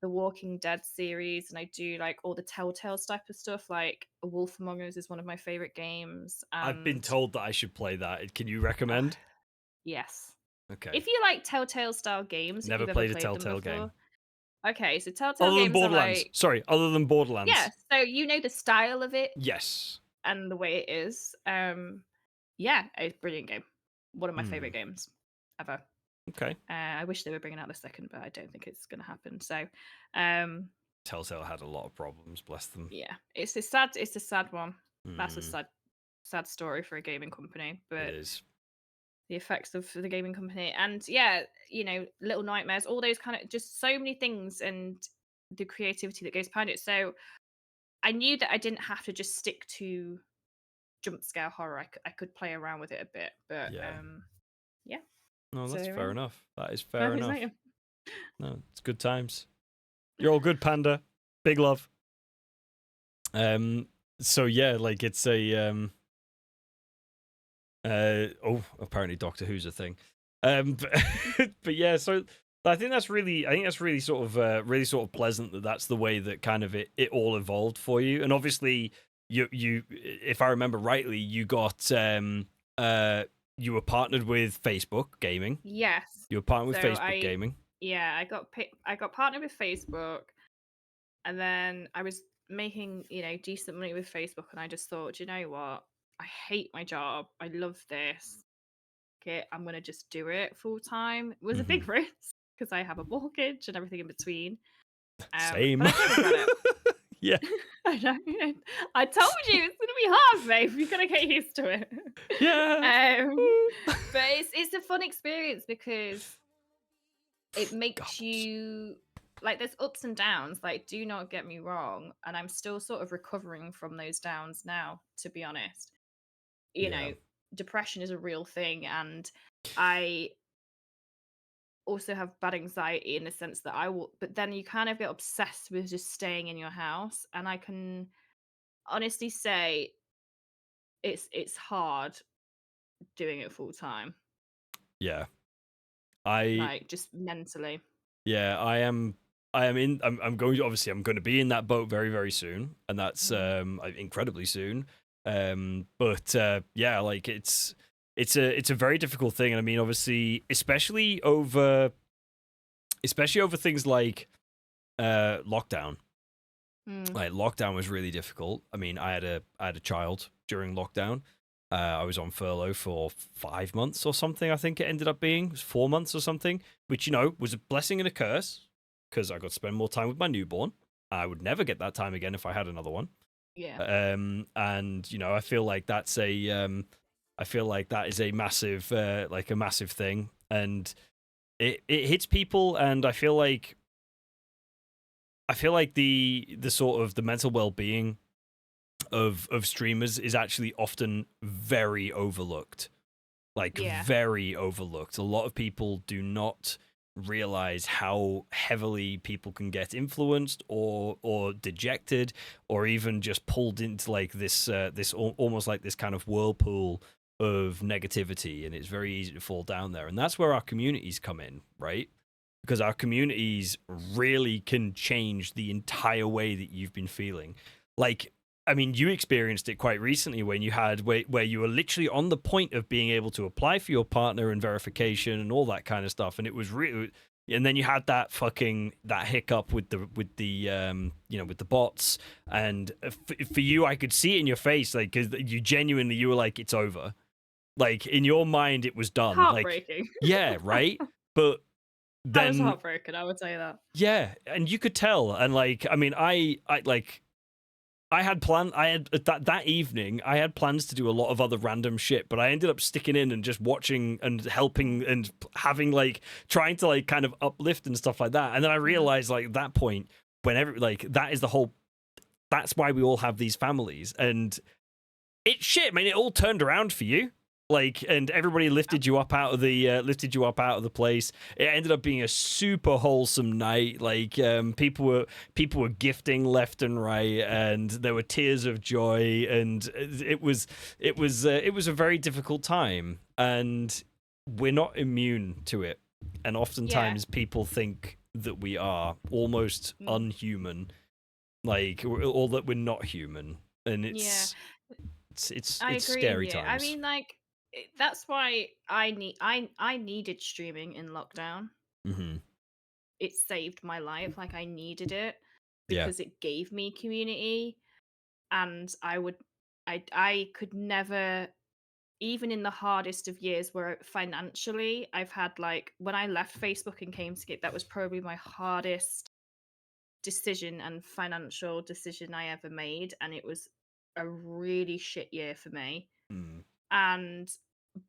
the Walking Dead series, and I do like all the Telltale type of stuff. Like A Wolf Among Us is one of my favorite games. I've been told that I should play that. Can you recommend? Yes. Okay. If you like Telltale style games, Never if you've played ever a played Telltale them before. game. Okay, so Telltale Other than games Borderlands. are like... Sorry, other than Borderlands. Yeah, so you know the style of it. Yes. And the way it is. Yeah, it's a brilliant game. One of my favorite games ever. Okay. I wish they were bringing out the second, but I don't think it's going to happen. So, Telltale had a lot of problems, bless them. Yeah, it's a sad one. That's a sad story for a gaming company, but it is. The effects of the gaming company, and yeah, you know, Little Nightmares, all those kind of, just so many things, and the creativity that goes behind it. So I knew that I didn't have to just stick to jump scare horror. I could play around with it a bit, but yeah. No, that's fair enough. That is fair enough. No, it's good times. You're all good, Panda. Big love. So yeah, like it's a apparently Doctor Who's a thing. But yeah, so I think that's really sort of pleasant that that's the way that kind of it all evolved for you. And obviously you if I remember rightly, you got you were partnered with Facebook Gaming. Yes. You were partnered with Facebook Gaming. Yeah, I got partnered with Facebook, and then I was making, you know, decent money with Facebook, and I just thought, you know what? I hate my job. I love this. it, I'm gonna just do it full time. It was a Mhm. big risk because I have a mortgage and everything in between. Same. But I don't regret it. Yeah. I know. I told you it's gonna be hard, babe. You're gonna get used to it. Yeah. But it's a fun experience because it makes Gobbles. you like there's ups and downs. Like, do not get me wrong, and I'm still sort of recovering from those downs now, to be honest. You Yeah. know, depression is a real thing, and I also have bad anxiety in the sense that I will, but then you kind of get obsessed with just staying in your house, and I can honestly say it's hard doing it full time, Yeah. I like just mentally. Yeah, I'm going to obviously I'm going to be in that boat very, very soon, and that's incredibly soon. But yeah, like it's a very difficult thing, and I mean obviously especially over things like lockdown. Mm. Like lockdown was really difficult. I mean, I had a child during lockdown. I was on furlough for 5 months or something. I think it ended up being. It was 4 months or something, which was a blessing and a curse because I got to spend more time with my newborn. I would never get that time again if I had another one. Yeah. And I feel like I feel like that is a massive like a massive thing, and it hits people, and I feel like the sort of the mental well-being of streamers is actually often very overlooked. Like Yeah. very overlooked. A lot of people do not realize how heavily people can get influenced or dejected or even just pulled into like this almost like this kind of whirlpool of negativity, and it's very easy to fall down there. And that's where our communities come in, right? Because our communities really can change the entire way that you've been feeling. Like, I mean, you experienced it quite recently when you had where you were literally on the point of being able to apply for your partner and verification and all that kind of stuff, and it was really. And then you had that hiccup with the with the bots, and for you, I could see it in your face, like, because you were like, it's over, like in your mind it was done, like, Heartbreaking. yeah, right, but I was then heartbroken, I would say that. yeah, and you could tell, and like, I mean, I had that evening. I had plans to do a lot of other random shit, but I ended up sticking in and just watching and helping and having like trying to like kind of uplift and stuff like that. And then I realized like at that point, whenever like that is the whole. That's why we all have these families, and it's shit. I mean, it all turned around for you. Like, and everybody lifted you up out of the place. It ended up being a super wholesome night. Like, people were gifting left and right, and there were tears of joy, and it was a very difficult time, and we're not immune to it. And oftentimes people think that we are almost unhuman, like, or that we're not human, and Yeah. it's I agree with scary you. times. I mean, like that's why I needed streaming in lockdown. Mm-hmm. It saved my life. Like I needed it Yeah. because it gave me community, and I could never, even in the hardest of years where financially I've had like when I left Facebook and came to get, that was probably my hardest decision and financial decision I ever made, and it was a really shit year for me. Mm. And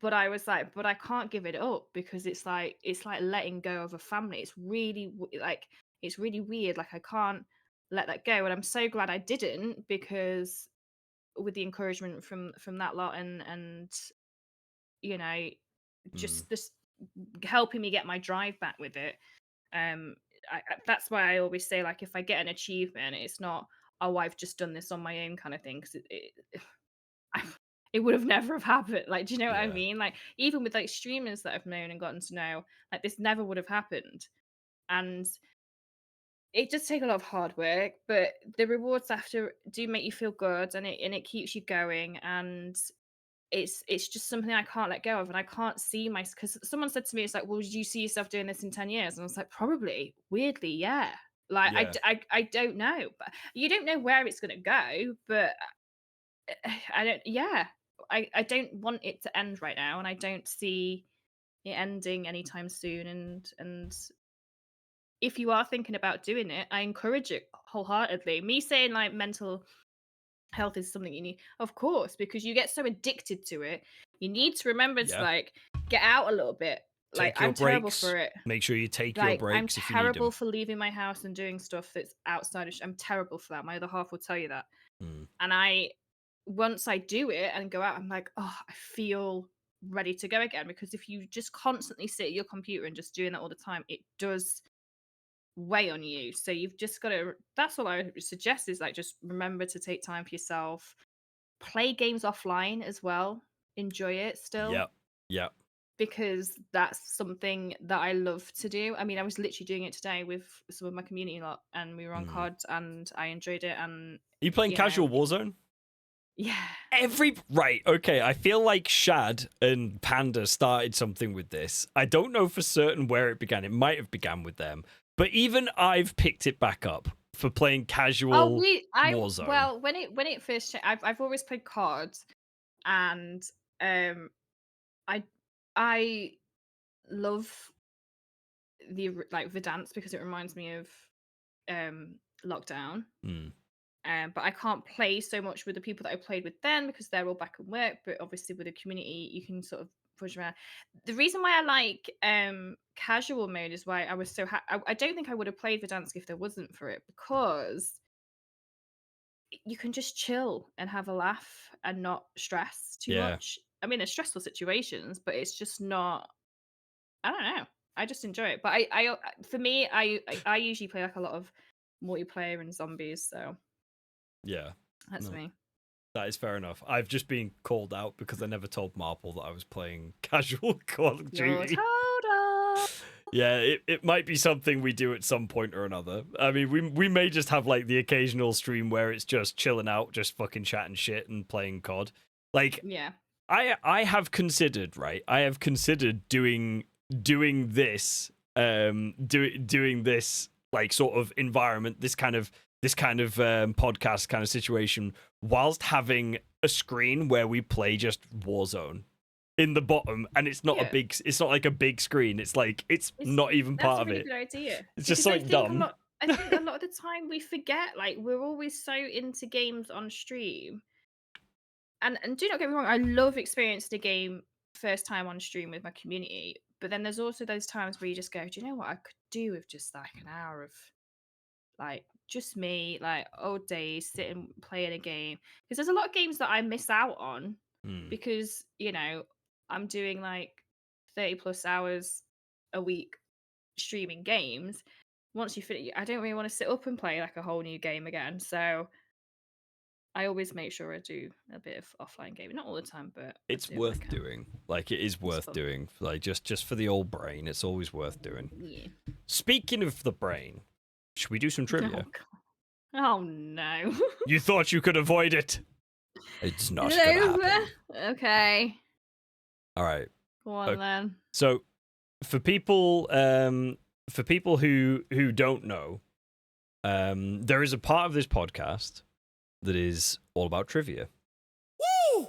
but I was like, but I can't give it up because it's like letting go of a family. It's really like it's really weird. Like I can't let that go, and I'm so glad I didn't, because with the encouragement from that lot and you know just this helping me get my drive back with it. That's why I always say, like, if I get an achievement, it's not, oh, I've just done this on my own kind of thing, because it would have never have happened. Like, do you know what I Yeah. mean? Like, even with like streamers that I've known and gotten to know, like this never would have happened. And it does take a lot of hard work, but the rewards after do make you feel good, and it keeps you going. And it's just something I can't let go of, and I can't see my, because someone said to me, it's like, well, do you see yourself doing this in 10 years? And I was like, probably, weirdly, yeah. Like Yeah. I don't know, but you don't know where it's going to go, but I don't, yeah, I don't want it to end right now, and I don't see it ending anytime soon. And if you are thinking about doing it, I encourage it wholeheartedly. Me saying like mental health is something you need, of course, because you get so addicted to it. You need to remember to like get out a little bit. Like Take your I'm terrible breaks. for it. Make sure you take your Like I'm breaks if you need terrible them. for leaving my house and doing stuff that's outside of. I'm terrible for that. My other half will tell you that. Mm. And once I do it and go out, I'm like, oh, I feel ready to go again. Because if you just constantly sit at your computer and just doing that all the time, it does weigh on you. So you've just got to. That's all I suggest is like just remember to take time for yourself. Play games offline as well. Enjoy it still. Yep. Because that's something that I love to do. I mean, I was literally doing it today with some of my community lot, and we were on COD, and I enjoyed it. And Are you playing casual Warzone? Yeah. Right, okay. I feel like Shad and Panda started something with this. I don't know for certain where it began. It might have began with them. But even I've picked it back up for playing casual Warzone. Well, when it first, I've always played COD, and I love the like Verdansk because it reminds me of Lockdown. But I can't play so much with the people that I played with then because they're all back at work. But obviously with the community, you can sort of push around. The reason why I like casual mode is why I was so I don't think I would have played Verdansk if there wasn't for it, because you can just chill and have a laugh and not stress too much. I mean, there's stressful situations, but it's just not. I don't know. I just enjoy it. But I for me, I usually play like a lot of multiplayer and zombies. So yeah, that's me. That is fair enough. I've just been called out because I never told Marple that I was playing casual Call of Duty. You're told up. Yeah, it might be something we do at some point or another. I mean, we may just have like the occasional stream where it's just chilling out, just fucking chatting shit and playing COD. Like, yeah, I have considered, right? I have considered doing this, doing this like sort of environment, this kind of podcast kind of situation, whilst having a screen where we play just Warzone in the bottom, and it's not it's not like a big screen. It's like it's not even part of it. That's a really good idea. It's just something dumb. I think a lot of the time we forget. Like we're always so into games on stream, and do not get me wrong, I love experiencing a game first time on stream with my community. But then there's also those times where you just go, do you know what I could do with just like an hour of like just me, like old days, sitting playing a game? Because there's a lot of games that I miss out on because, you know, I'm doing like 30 plus hours a week streaming games. Once you finish, I don't really want to sit up and play like a whole new game again. So I always make sure I do a bit of offline gaming. Not all the time, but it's worth doing. Like, it is worth doing. Like, just for the old brain, it's always worth doing. Yeah. Speaking of the brain, should we do some trivia? Oh no. You thought you could avoid it. It's not gonna happen. Okay. All right. Go on then. So, for people who don't know, there is a part of this podcast that is all about trivia. Woo!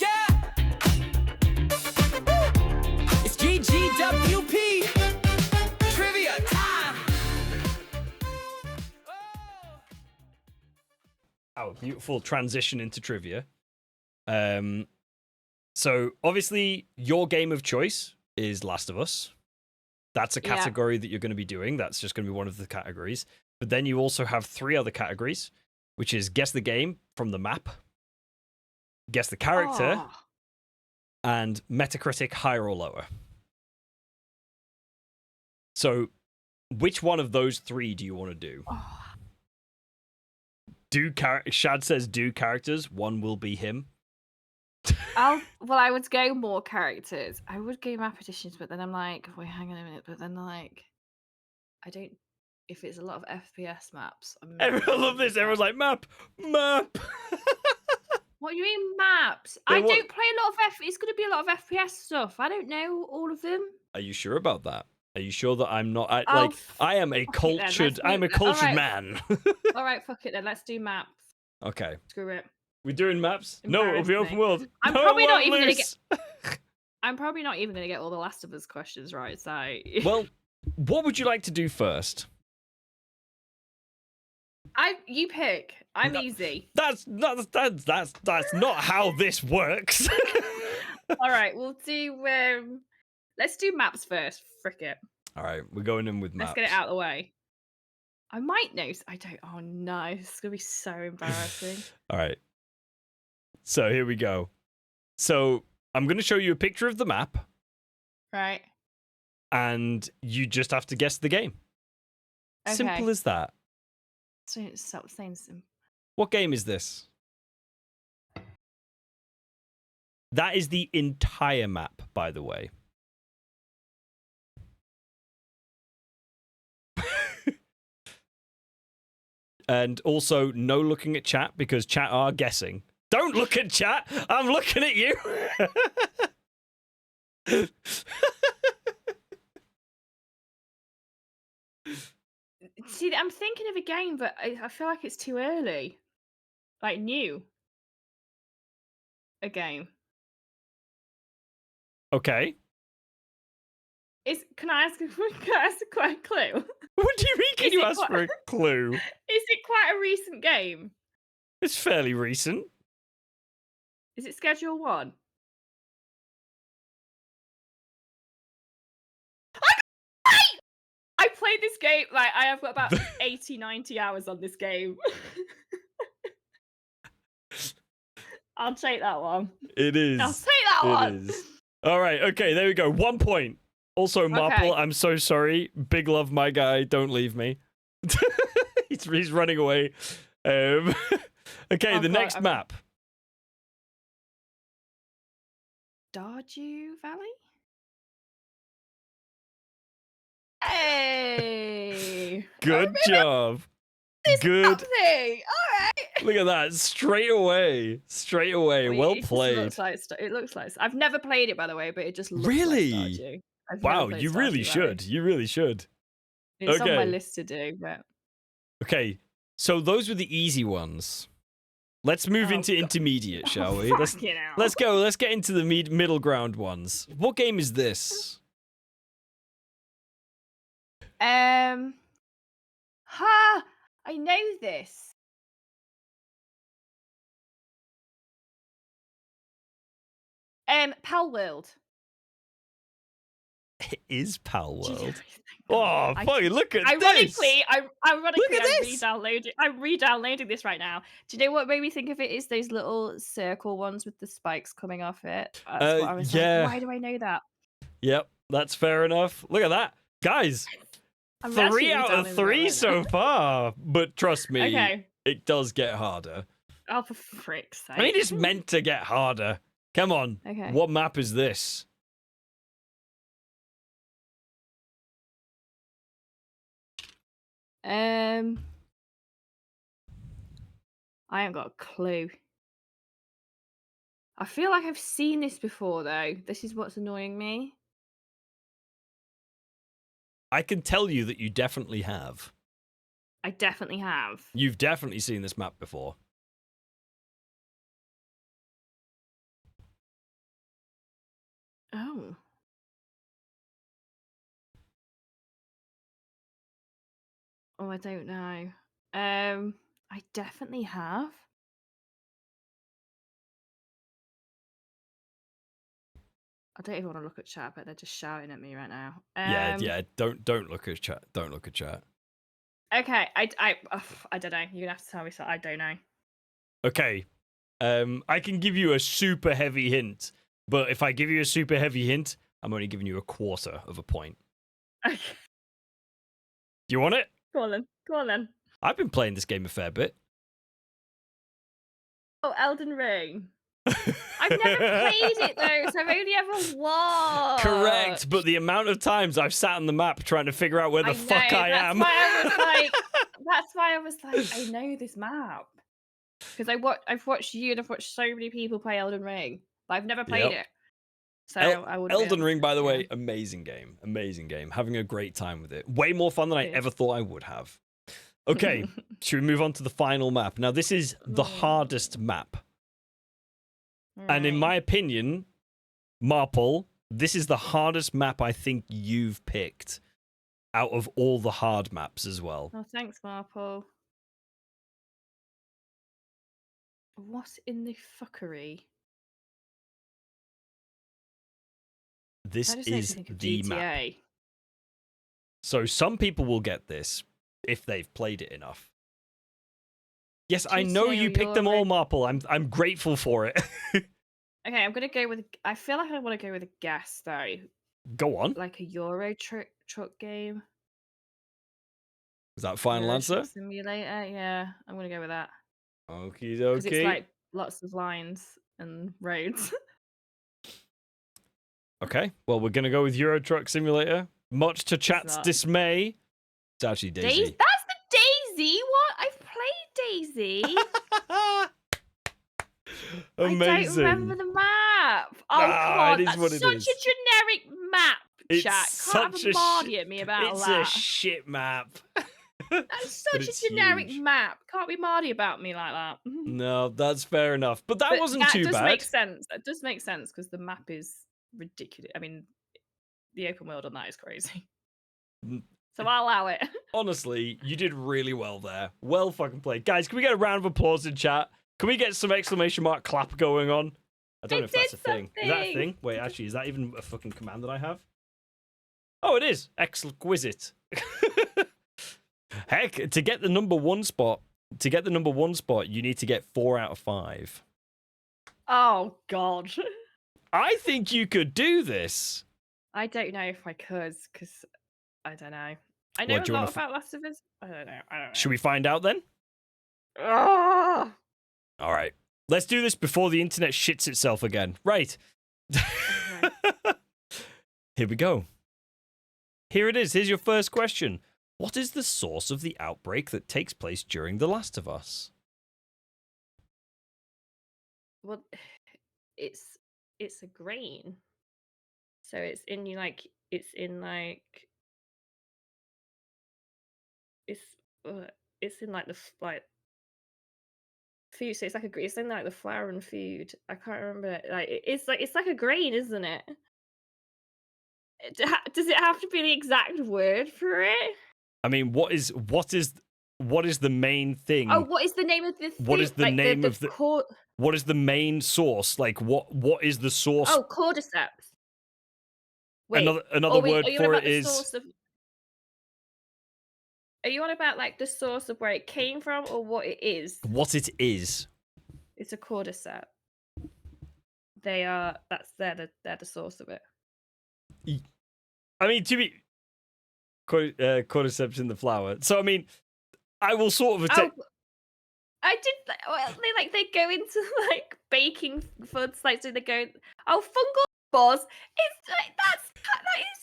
Yeah! It's GGWP! Trivia time! Our beautiful transition into trivia. So obviously your game of choice is Last of Us. That's a category that you're going to be doing. That's just going to be one of the categories. But then you also have 3 other categories, which is guess the game from the map, guess the character, and Metacritic higher or lower. So which one of those 3 do you want to do? Shad says do characters. One will be him. I would go more characters. I would go map editions, but then I'm like, wait, hang on a minute. But then like, I don't. If it's a lot of FPS maps, everyone love this. Everyone's like map. What do you mean maps? I don't play a lot of It's going to be a lot of FPS stuff. I don't know all of them. Are you sure about that? Are you sure that I'm not I am a cultured man. All right, fuck it then. Let's do maps. Okay. Screw it. We're doing maps? No, it'll Embarrass be me. open world. I'm No, it probably not won't, even gonna Luce. I'm probably not even gonna get all the Last of Us questions right. So. Well, what would you like to do first? You pick. I'm No. easy. That's not how this works. All right, we'll do. Let's do maps first. Frick it. All right, we're going in with maps. Let's get it out of the way. I might know. I don't. Oh no, this is gonna be so embarrassing. All right. So here we go. So I'm going to show you a picture of the map, Right. and you just have to guess the game. Okay. Simple as that. So stop saying some. What game is this? That is the entire map, by the way. And also, no looking at chat, because chat are guessing. Don't look at chat! I'm looking at you! See, I'm thinking of a game, but I feel like it's too early. Like new. A game. Okay. Can I ask? Can I ask a quick clue? What do you mean, can Is you it ask for a clue? Is it quite a recent game? It's fairly recent. Is it Schedule 1? I played this game, like, I have got about 80, 90 hours on this game. I'll take that one. It is. I'll take that one. It is. All right, okay, there we go. 1 point. Also, Marple, Okay. I'm so sorry. Big love, my guy. Don't leave me. he's running away. Okay, Oh, the God, next map. Stardew Valley? Hey! Good job. Good. Something! Alright! Look at that. Straight away. Straight away. Wait, Well it just played. it looks like. I've never played it, by the way, but it just looks Really? like Stardew. I've never Wow, played you really Stardew Valley. should. You really should. It's on my Okay. list to do, but Okay, so those were the easy ones. Let's move Oh, into God. intermediate, shall Oh, we? fucking hell. Let's go. Let's get into the middle ground ones. What game is this? Ha! I know this. Pal World. It is Pal GGWP, World. thank Oh, God. fucking look at Ironically, this. ironically, Look at this. I'm re-downloading this right now. Do you know what made me think of it? Is those little circle ones with the spikes coming off it? That's what I was yeah. like, why do I know that? Yep, that's fair enough. Look at that. Guys, I'm 3 actually out of re-downloading that 3 right so far. But trust me, Okay. it does get harder. Oh, for frick's sake. I mean, it's meant to get harder. Come on. Okay. What map is this? I haven't got a clue. I feel like I've seen this before, though. This is what's annoying me. I can tell you that you definitely have. I definitely have. You've definitely seen this map before. Oh. Oh, I don't know. I definitely have. I don't even want to look at chat, but they're just shouting at me right now. Yeah. Don't look at chat. Don't look at chat. Okay, I don't know. You're gonna have to tell me. So I don't know. Okay. I can give you a super heavy hint, but if I give you a super heavy hint, I'm only giving you 1/4 of a point. Okay, Do you want it? go on then. Go on then. I've been playing this game a fair bit. Oh, Elden Ring. I've never played it though, so I've only ever watched. Correct, but the amount of times I've sat on the map trying to figure out where the fuck I am. That's why I was like, I know this map because I've watched you and I've watched so many people play Elden Ring, but I've never played it. So I would. Elden Ring, by the way, amazing game, amazing game. Having a great time with it. Way more fun than I ever thought I would have. Okay, should we move on to the final map? Now, this is the hardest map. And in my opinion, Marple, this is the hardest map I think you've picked out of all the hard maps as well. Oh, thanks, Marple. What in the fuckery? This That just makes is me think of the map. GTA. So some people will get this if they've played it enough. Yes, I know GTA you or picked them all, Euro- Marple. I'm grateful for it. Okay, I'm gonna go with. I feel like I want to go with a guess though, Go on. like a Euro truck game. Is that final Euro answer? Truck Simulator. Yeah, I'm gonna go with that Okie because it's dokie. like lots of lines and roads. Okay, well, we're going to go with Euro Truck Simulator. Much to chat's not. dismay, it's actually Daisy. That's the Daisy. What? I've played Daisy. Amazing. I don't remember the map. Oh, Ah, come on. it is That's what it such is. a generic map, It's chat. Can't such have a a mardy at me about It's that. a shit map. That's But such it's a generic huge. map. Can't be mardy about me like that. No, that's fair enough. But that But wasn't that too does bad. make sense. That does make sense because the map is ridiculous. I mean, the open world on that is crazy. Mm, So I'll allow it. Honestly, you did really well there. Well fucking played. Guys, can we get a round of applause in chat? Can we get some exclamation mark clap going on? I don't know if that's a did thing. Is that a something. thing? Wait, actually, is that even a fucking command that I have? Oh, it is. Exquisite. Heck, to get the number one spot, you need to get 4 out of 5. Oh God. I think you could do this. I don't know if I could because I don't know. I What, know do a you lot wanna about Last of Us. I don't know. Should we find out then? Ah! All right. Let's do this before the internet shits itself again. Right. Okay. Here we go. Here it is. Here's your first question. What is the source of the outbreak that takes place during The Last of Us? Well, it's a grain, so it's in you like it's in like it's it's in like the like food. So it's like it's in like the flour and food. I can't remember. Like it's like a grain, isn't it? Does it have to be the exact word for it? I mean, what is the main thing? Oh, what is the name of the thing? What is the like name of the cord? What is the main source? Like what is the source? Oh, cordyceps. Wait, another word are you for on about it the is source of? Are you on about like the source of where it came from, or what it is? what it is. It's a cordyceps. They're the source of it. I mean, to be cordyceps in the flour. So I mean, I will sort of attempt. Oh, I did. Well, they go into like baking foods, like so they go. Oh, fungal spores. It's like that is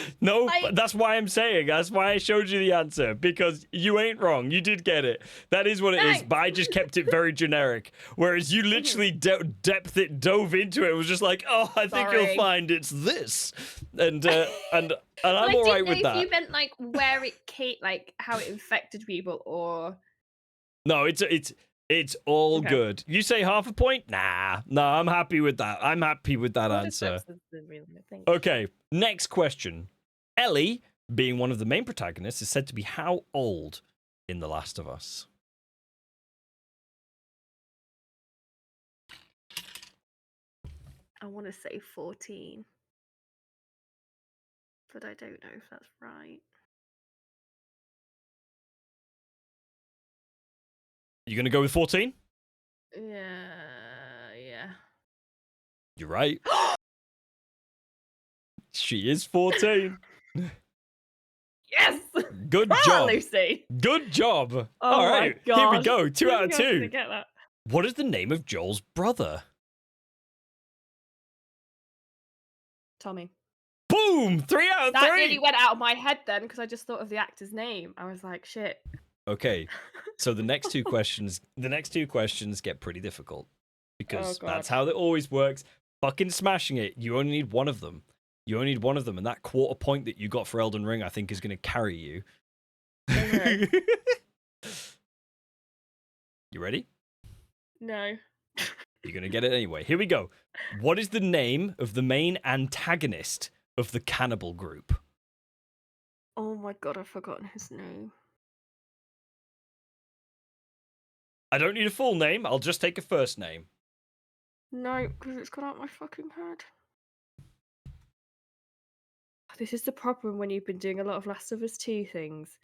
it. No, like- but that's why I'm saying. That's why I showed you the answer, because you ain't wrong. You did get it. That is what it is. Thanks. But I just kept it very generic. Whereas you literally dove into it. It was just like, oh, I think you'll Sorry. find it's this, and I'm Well, all I right didn't know with if that. you meant like where it came, like how it infected people, or No, it's all Okay. good. You say half a point? Nah, no, I'm happy with that. I'm happy with that answer. cordyceps is the real thing. Okay, next question. Ellie, being one of the main protagonists, is said to be how old in The Last of Us? I want to say 14, but I don't know if that's right. You gonna go with 14? Yeah. You're right. She is 14. Yes. Good Come on, job. Lucy. Good job. Oh All my right, here we God. go. 2 out of I was gonna 2. get that. What is the name of Joel's brother? Tommy. Boom! 3 out of 3. That nearly went out of my head then because I just thought of the actor's name. I was like, shit. Okay, so the next two questions get pretty difficult because Oh, that's God. how it always works. Fucking smashing it. You only need one of them. And that quarter point that you got for Elden Ring, I think, is going to carry you. Okay. You ready? No. You're going to get it anyway. Here we go. What is the name of the main antagonist of the cannibal group? Oh my god, I've forgotten his name. I don't need a full name. I'll just take a first name. No, because it's gone out my fucking head. This is the problem when you've been doing a lot of Last of Us 2 things.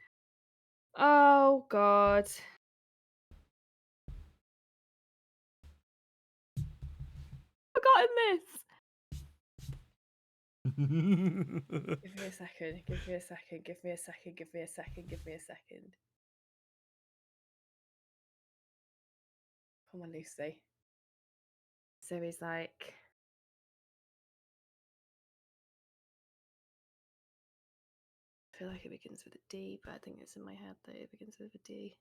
Oh god. Forgotten this. Give me a second. Give me a second. Give me a second. Give me a second. Give me a second. Come on, Lucy. So he's like. I feel like it begins with a D, but I think it's in my head that it begins with a D.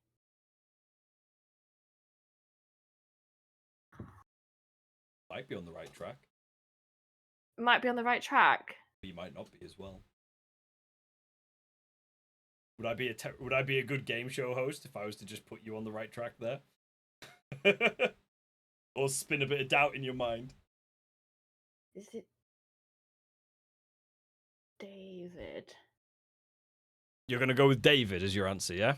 Might be on the right track. Might be on the right track. But you might not be as well. Would I be a good game show host if I was to just put you on the right track there? Or spin a bit of doubt in your mind? Is it David? You're going to go with David as your answer, yeah?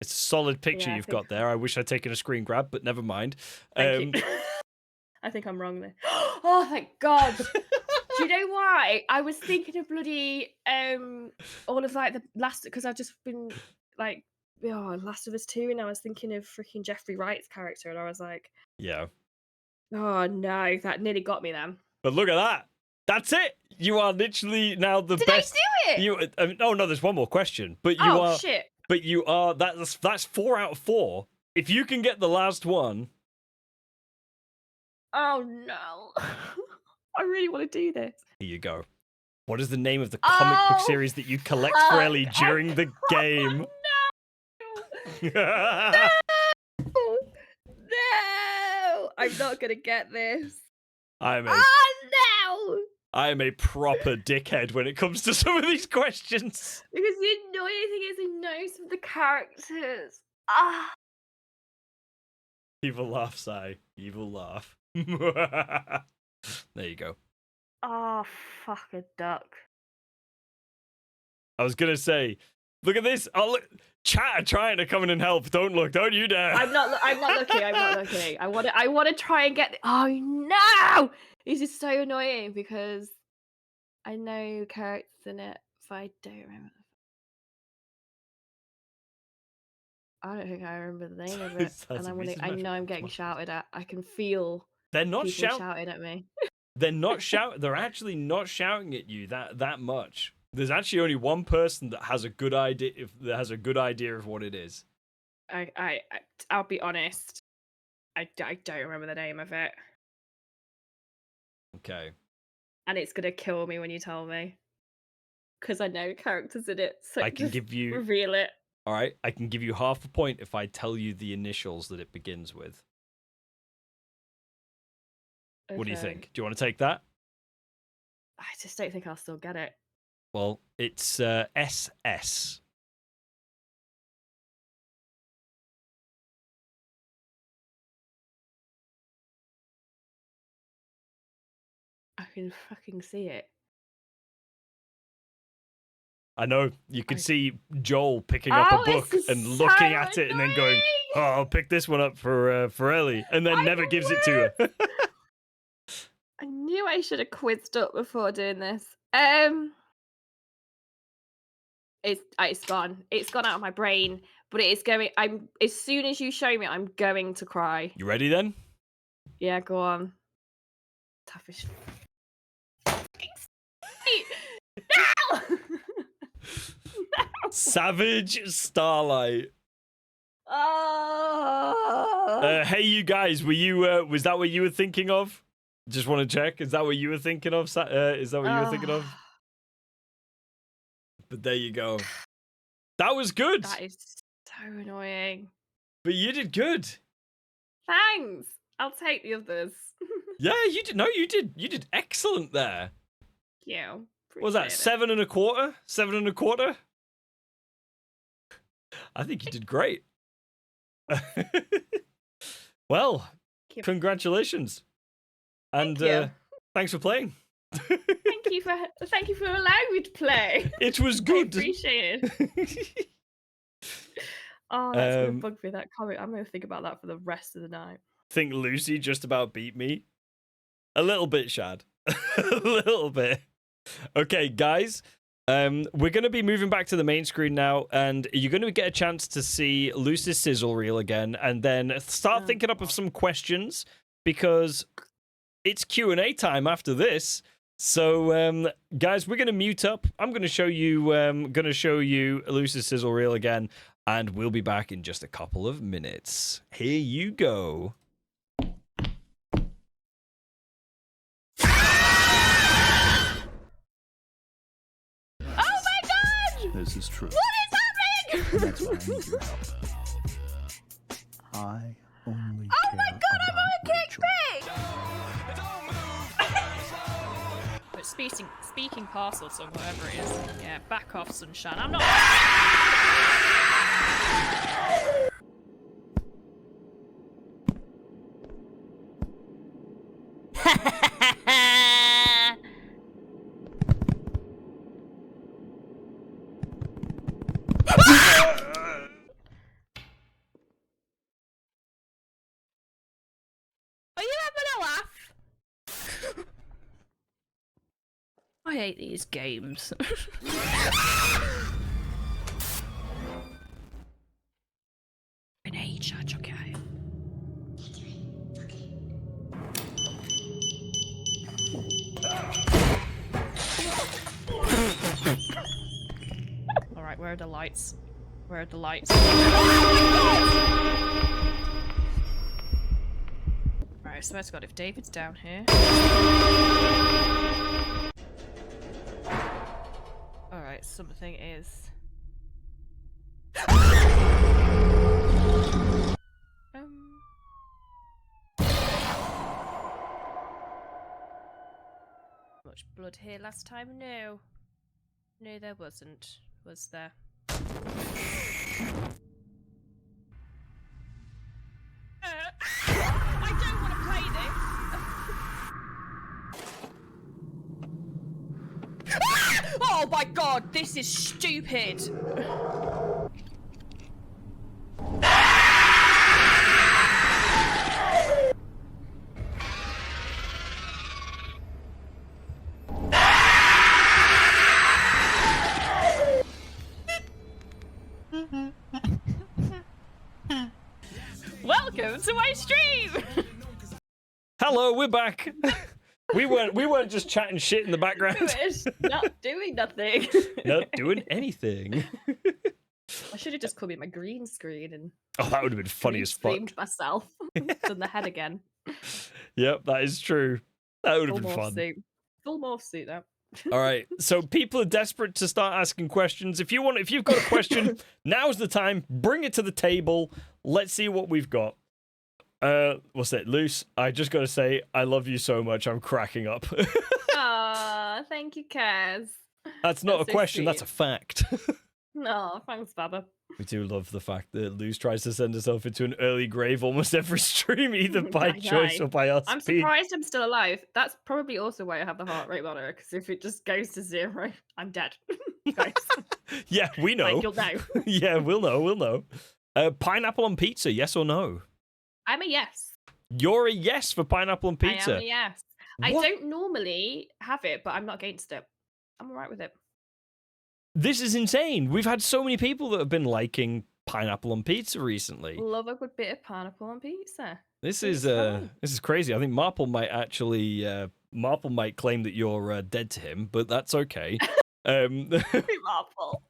It's a solid picture Yeah, you've got there. I wish I'd taken a screen grab, but never mind. Thank you. I think I'm wrong there. Oh, thank God. Do you know why? I was thinking of bloody all of like the last, because I've just been like, oh, Last of Us 2, and I was thinking of freaking Jeffrey Wright's character, and I was like, Yeah. oh no, that nearly got me then. But look at that. That's it. You are literally now the Did best. I do it? Oh no, there's one more question. But you Oh are. shit. But you are. That's 4 out of 4. If you can get the last one. Oh no. I really want to do this. Here you go. What is the name of the comic book series that you collect for Ellie during the game? No! No! I'm not gonna get this. I am no! a proper dickhead when it comes to some of these questions. Because the annoying thing is, I know some of the characters. Ah. Evil laugh, sigh. Evil laugh. There you go. Oh, fuck a duck. I was gonna say, look at this. Oh, look. Chat are trying to come in and help. Don't look. Don't you dare. I'm not looking. I'm not looking. I want to try and get. Oh no! This is so annoying because I know characters in it, but I don't remember. I don't think I remember the name of it, and I know I'm getting shouted at. I can feel They're not people shouting at me. They're not shouting. They're actually not shouting at you that much. There's actually only one person that has a good idea. That has a good idea of what it is. I'll be honest. I don't remember the name of it. Okay. And it's gonna kill me when you tell me, because I know characters in it. So I can give you. Reveal it. All right. I can give you half a point if I tell you the initials that it begins with. Okay. What do you think? Do you want to take that? I just don't think I'll still get it. Well, it's SS. I can fucking see it. I know. You could see Joel picking up a book and looking at it and then going, "Oh, I'll pick this one up for Ellie," and then never gives it to her. I knew I should have quizzed up before doing this. It's gone. It's gone out of my brain, but it is going. As soon as you show me, I'm going to cry. You ready then? Yeah, go on. Toughish. No! Savage Starlight. Oh. Hey, you guys, were you? Was that what you were thinking of? Just want to check. Is that what you were thinking of? Is that what you were thinking of? But there you go. That was good. That is so annoying. But you did good. Thanks. I'll take the others. Yeah, you did. No, you did. You did excellent there. Yeah. What was that 7 1/4? 7 1/4? I think you did great. Well, Thank you. congratulations. And Thank you. thanks for playing. Thank you for allowing me to play. It was I good. appreciate it. Oh, that's gonna Um, bug me, that comment. I'm gonna think about that for the rest of the night. think Lucy just about beat me. A little bit, Shad. A little bit. Okay, guys. We're going to be moving back to the main screen now, and you're going to get a chance to see Luce's sizzle reel again, and then start thinking up of some questions, because it's Q&A time after this. So, guys, we're going to mute up. I'm going to show you Luce's sizzle reel again, and we'll be back in just a couple of minutes. Here you go. Oh my god! This is true. What is happening? That's why I need your help. I only Oh care my god, I'm on a about Rachel. kickback! But speaking parcels or whatever it is. Yeah, back off, sunshine. I'm not. Are you having a laugh? I hate these games. An age, I chuck it out. Alright, where are the lights? Where are the lights? Right, I swear to God, if David's down here. Alright, something is. Much blood here last time? No. No, there wasn't. Was there? I don't want to play this. Oh my god, this is stupid. Welcome to my stream. Hello, we're back. we weren't just chatting shit in the background. It's not doing nothing. Not doing anything. I should have just come in my green screen and Oh, that would have been funny as fuck. streamed myself. Done the head again. Yep, that is true. That would have Full been morph fun. suit. Full morph suit though. All right, so people are desperate to start asking questions. If you've got a question, now's the time. Bring it to the table. Let's see what we've got. What's it, Luce? I just got to say, I love you so much. I'm cracking up. Aw, thank you, Kaz. That's not That's a so question. That's a sweet. fact. No, thanks, Baba. We do love the fact that Luce tries to send herself into an early grave almost every stream, either by I choice know. or by us. I'm surprised I'm still alive. That's probably also why I have the heart rate monitor, because if it just goes to 0, I'm dead. Guys, Yeah, we know. like, you'll know. Yeah, we'll know. We'll know. Pineapple on pizza, yes or no? I'm a yes. You're a yes for pineapple on pizza. I am a yes. I What? don't normally have it, but I'm not against it. I'm alright with it. This is insane. We've had so many people that have been liking pineapple on pizza recently. Love a good bit of pineapple on pizza. This It's is fun. this is crazy. I think Marple might actually Marple might claim that you're dead to him, but that's okay. Marple.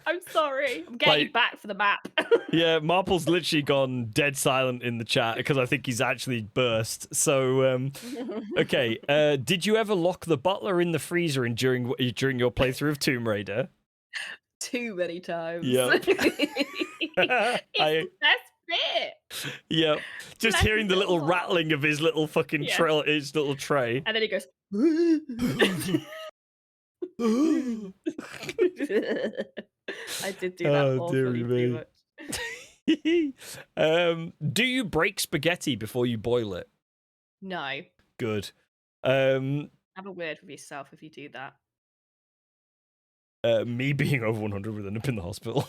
I'm sorry. I'm getting Like- back for the map. Yeah, Marple's literally gone dead silent in the chat because I think he's actually burst. So okay, did you ever lock the butler in the freezer during your playthrough of Tomb Raider? Too many times. Yep. It's the best bit. Yep. Just Bless hearing his the little little heart. rattling of his little fucking Yeah. his little tray. And then he goes. I did do that Oh, awfully dearie me. too much. Do you break spaghetti before you boil it? No. Good. Have a word with yourself if you do that. Me being over 100 would end up in the hospital.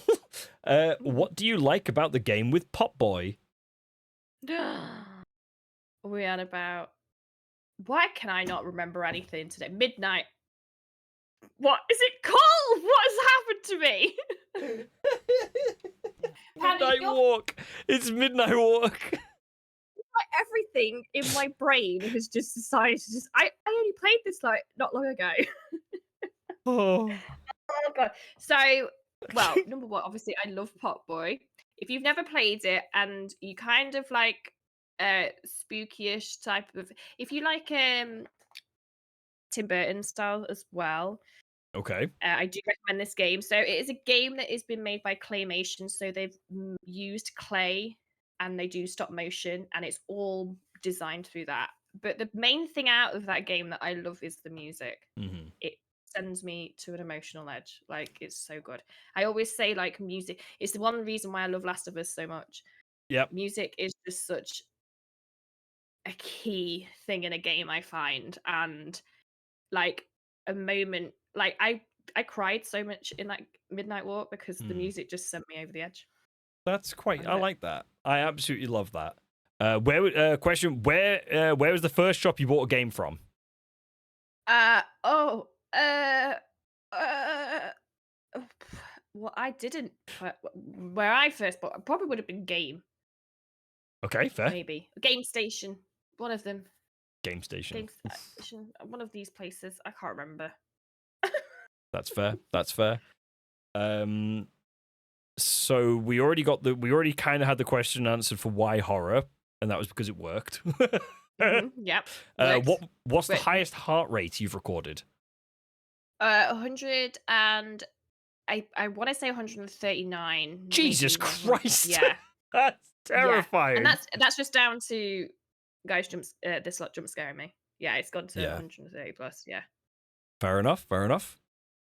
What do you like about the game with Pop Boy? We had about. Why can I not remember anything today? Midnight. What is it called? What has happened to me? Paddy, Midnight you're Walk. It's Midnight Walk. like everything in my brain has just decided to just. I only played this like not long ago. Oh. Oh god. So, well, number one, obviously, I love Pop Boy. If you've never played it and you kind of like spooky-ish type of, if you like Tim Burton style as well, Okay. I do recommend this game. So it is a game that has been made by Claymation. So they've used clay and they do stop motion, and it's all designed through that. But the main thing out of that game that I love is the music. Mm-hmm. It sends me to an emotional edge. Like, it's so good. I always say, like, music. It's the one reason why I love Last of Us so much. Yep. Music is just such a key thing in a game, I find, and like a moment. Like I cried so much in that Midnight Walk because the music just sent me over the edge. That's quite. I love it. like that. I absolutely love that. Question: Where was the first shop you bought a game from? Oh, well, I didn't. Where I first bought, it probably would have been Game, Okay, fair. maybe Game Station, one of them. Game Station. Game Station, one of these places. I can't remember. That's fair. That's fair. So we already kind of had the question answered for why horror, and that was because it worked. Yep. Worked. What's the Worked. highest heart rate you've recorded? 100 and I want to say 139. Jesus maybe Christ! Yeah. That's terrifying. And that's just down to guys this lot jump scaring me. Yeah, it's gone to Yeah. 130 plus. Yeah. Fair enough. Fair enough.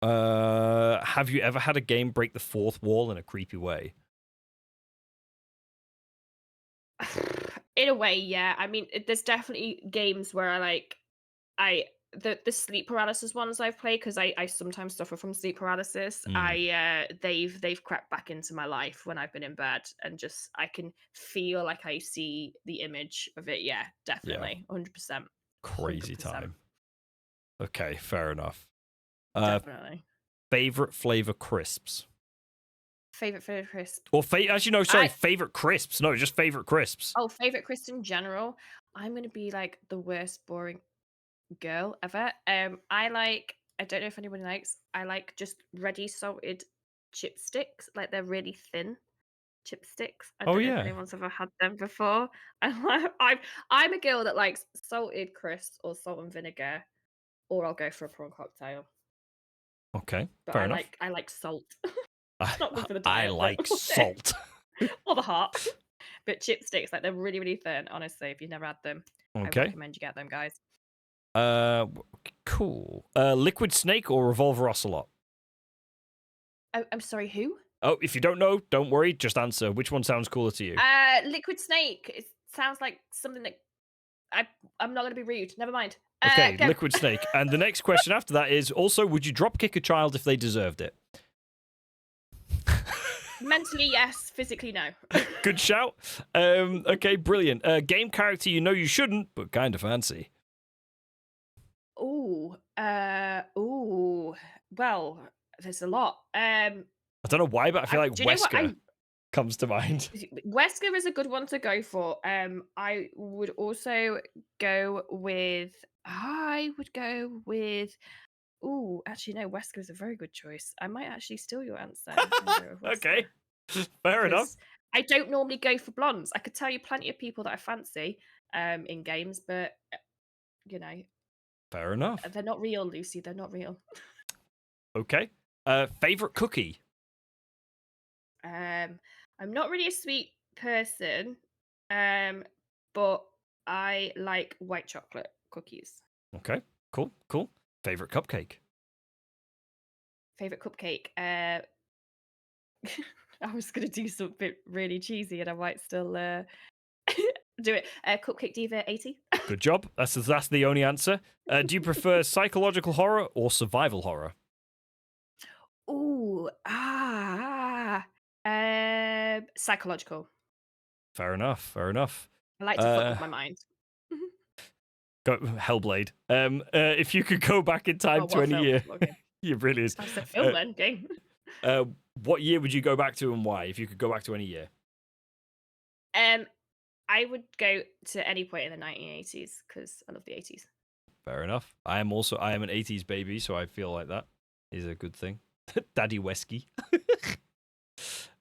Have you ever had a game break the fourth wall in a creepy way? In a way, yeah. I mean, there's definitely games where the sleep paralysis ones I've played, because I sometimes suffer from sleep paralysis. They've crept back into my life when I've been in bed, and just I can feel like I see the image of it. Yeah, definitely, 100%. Crazy 100%. time. Okay, fair enough. Definitely. Favorite flavor crisps? Favorite crisp. Or actually, no, sorry, favorite crisps. No, just favorite crisps. Oh, favorite crisp in general. I'm gonna be like the worst boring girl ever. I don't know if anyone likes. I like just ready salted chipsticks. Like, they're really thin chipsticks. I don't know if anyone's ever had them before. I'm a girl that likes salted crisps or salt and vinegar, or I'll go for a prawn cocktail. Okay, But fair enough. I like salt. It's not good for the I diet. like salt. Or the heart. But chipsticks, like, they're really, really thin. Honestly, if you've never had them, Okay. I recommend you get them, guys. Cool. Liquid Snake or Revolver Ocelot? I'm sorry, who? Oh, if you don't know, don't worry. Just answer. Which one sounds cooler to you? Liquid Snake. It sounds like something that I'm not going to be rude. Never mind. Okay, Go. Liquid Snake. And the next question after that is also, would you drop kick a child if they deserved it? Mentally, yes. Physically, no. Good shout. Okay, brilliant. Game character you know you shouldn't, but kind of fancy. Ooh. Well, there's a lot. I don't know why, but I feel like do you know what? Wesker comes to mind. Wesker is a good one to go for. I would also go with. Ooh, actually, no. Wesker is a very good choice. I might actually steal your answer. And go with Okay, Wesker, fair enough. 'cause I don't normally go for blondes. I could tell you plenty of people that I fancy in games, but you know, Fair enough. they're not real, Lucy. They're not real. Okay. Favorite cookie? I'm not really a sweet person, but I like white chocolate cookies. Okay, cool. Favorite cupcake? Favorite cupcake? I was gonna do something really cheesy, and I might still do it. Cupcake Diva 80. Good job. That's the only answer. Do you prefer psychological horror or survival horror? Ooh, psychological. Fair enough. Fair enough. I like to fuck with my mind. Go, Hellblade. If you could go back in time Oh, to what any film? year, Okay. you really is. I said film then, game. What year would you go back to and why? If you could go back to any year. I would go to any point in the 1980s because I love the 80s. Fair enough. I am an 80s baby, so I feel like that is a good thing. Daddy Wesky.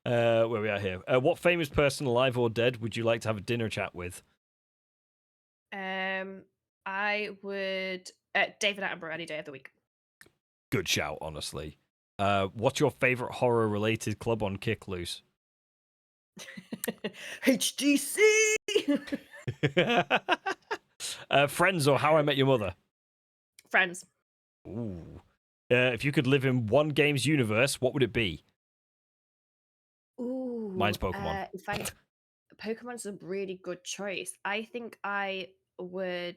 Where we are here. What famous person, alive or dead, would you like to have a dinner chat with? I would David Attenborough any day of the week. Good shout, honestly. What's your favorite horror-related club on Kick, Luce? HGC. Friends or How I Met Your Mother? Friends. Ooh. If you could live in one game's universe, what would it be? Ooh. Mine's Pokemon. Pokemon's a really good choice. I think I would.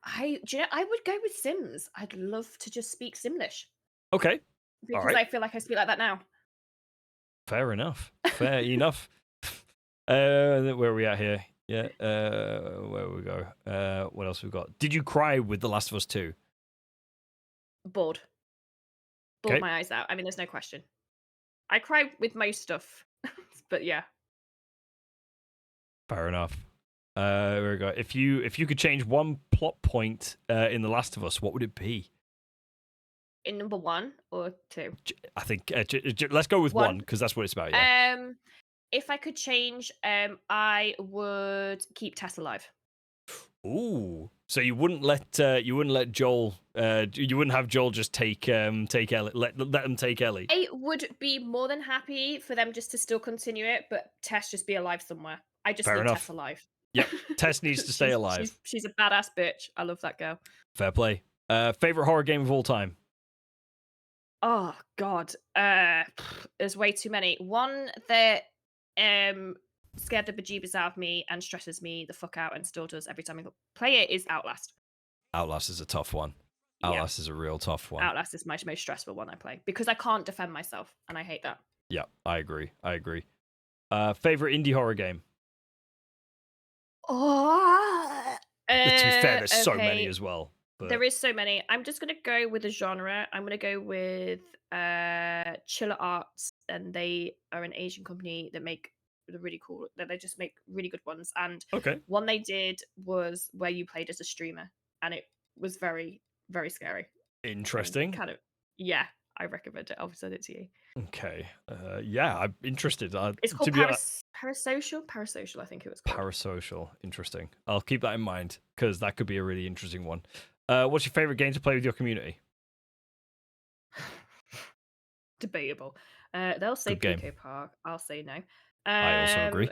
I would go with Sims. I'd love to just speak Simlish Okay. because right. I feel like I speak like that now. Fair enough. Fair enough. Where are we at here? Yeah. Where we go? What else we got? Did you cry with The Last of Us 2? Bored Okay. my eyes out. I mean, there's no question. I cry with most stuff, but yeah. Fair enough. There we go. If you could change one plot point in The Last of Us, what would it be? In number 1 or 2? I think let's go with 1 because that's what it's about. Yeah. If I could change, I would keep Tess alive. Ooh. So you wouldn't let Joel you wouldn't have Joel just take Ellie, let them take Ellie. I would be more than happy for them just to still continue it, but Tess just be alive somewhere. I just Fair need enough. Tess alive. Yep. Tess needs to stay alive. She's a badass bitch. I love that girl. Fair play. Favorite horror game of all time? Oh God. There's way too many. One that scared the bejeebus out of me and stresses me the fuck out and still does every time I play it is Outlast. Outlast is a tough one. Outlast is a real tough one. Outlast is my most stressful one I play because I can't defend myself and I hate that. Yeah, I agree. Favorite indie horror game? Oh, To be fair, there's so many as well. But... There is so many. I'm just gonna go with a genre. I'm gonna go with Chiller Arts, and they are an Asian company that make really cool. That they just make really good ones. And one they did was where you played as a streamer, and it was very, very scary. Interesting. Kind of, yeah. I recommend it. I'll send it to you. Okay. Yeah, I'm interested. It's called Parasocial. Parasocial, I think it was called. Parasocial. Interesting. I'll keep that in mind because that could be a really interesting one. What's your favorite game to play with your community? Debatable. They'll say PK Park. I'll say no. I also agree.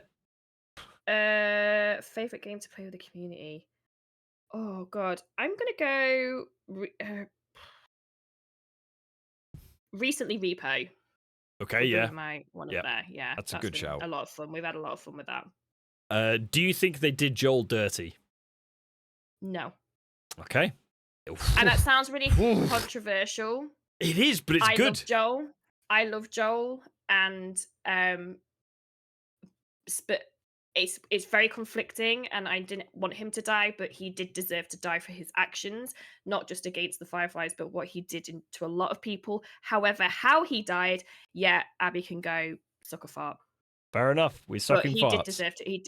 Favorite game to play with the community. Oh God, I'm gonna go. Recently Repo. Okay, yeah. There. Yeah. That's a good shout. A lot of fun. We've had a lot of fun with that. Do you think they did Joel dirty? No. Okay. And that sounds really controversial. It is, but it's good. I love Joel, and but it's very conflicting, and I didn't want him to die, but he did deserve to die for his actions, not just against the Fireflies, but what he did to a lot of people. However, how he died, yeah, Abby can go suck a fart. Fair enough. We're sucking farts. But he did deserve to.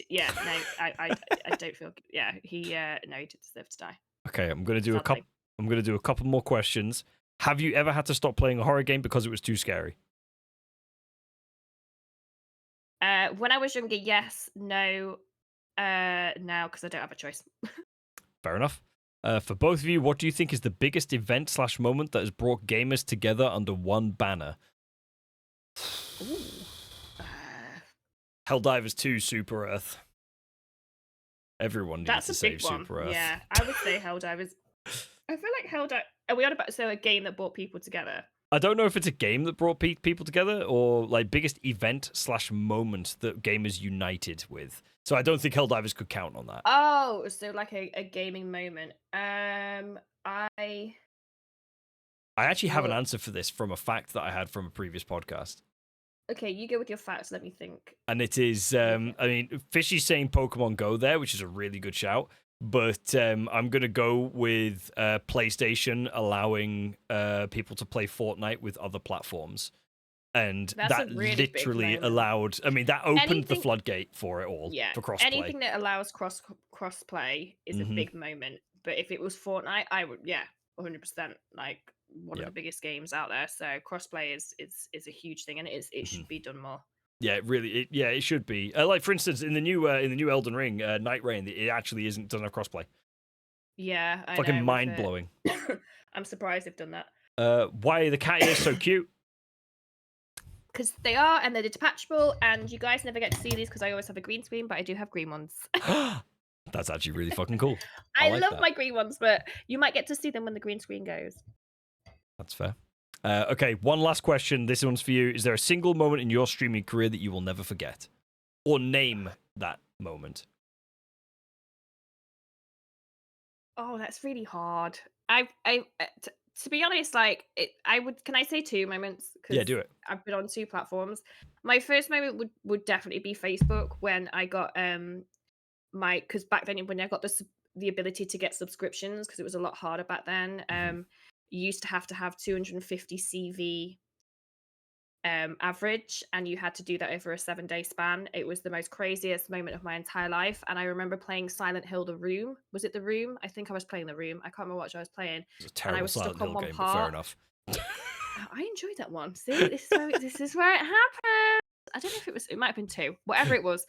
I don't feel. Yeah, he did deserve to die. Okay, I'm gonna do a couple more questions. Have you ever had to stop playing a horror game because it was too scary? When I was younger, yes. No, now because I don't have a choice. Fair enough. For both of you, what do you think is the biggest event/moment that has brought gamers together under one banner? Ooh. Helldivers 2 Super Earth. Everyone needs to save Super Earth. Yeah, I would say Helldivers. I feel like Helldivers. Are we on about a game that brought people together? I don't know if it's a game that brought people together or like biggest event / moment that gamers united with. So I don't think Helldivers could count on that. Oh, so like a gaming moment. I actually have an Well- answer for this from a fact that I had from a previous podcast. Okay, you go with your facts. Let me think. And it is, I mean, Fishy's saying Pokemon Go there, which is a really good shout. But I'm going to go with PlayStation allowing people to play Fortnite with other platforms. And That's a that really big literally moment. allowed, I mean, that opened the Anything- floodgate for it all, Yeah, for crossplay. anything that allows crossplay is a Mhm. big moment. But if it was Fortnite, I would 100% like one of Yep. the biggest games out there. So crossplay is a huge thing, and it Mm-hmm. should be done more. Yeah, it should be. Like for instance, in the new Elden Ring, Night Rain, it actually doesn't have crossplay. Yeah, I Fucking know, with mind it. blowing. I'm surprised they've done that Why are the cat ears so cute? because they are, and they're detachable. And you guys never get to see these because I always have a green screen, but I do have green ones. That's actually really fucking cool. I like love that. my green ones, but you might get to see them when the green screen goes. That's fair. Okay, one last question. This one's for you. Is there a single moment in your streaming career that you will never forget? Or name that moment? Oh, that's really hard. To be honest, like I would. Can I say 2 moments? Yeah, do it. I've been on 2 platforms. My first moment would definitely be Facebook when I got because back then when I got the ability to get subscriptions because it was a lot harder back then. You used to have 250 CV average, and you had to do that over a 7-day span. It was the most craziest moment of my entire life. And I remember playing Silent Hill The Room. Was it The Room? I think I was playing The Room. I can't remember what I was playing. It's a terrible was stuck Silent on Hill one game, but fair part. enough. I enjoyed that one. See, this is where it happened. I don't know if it might have been 2, whatever it was.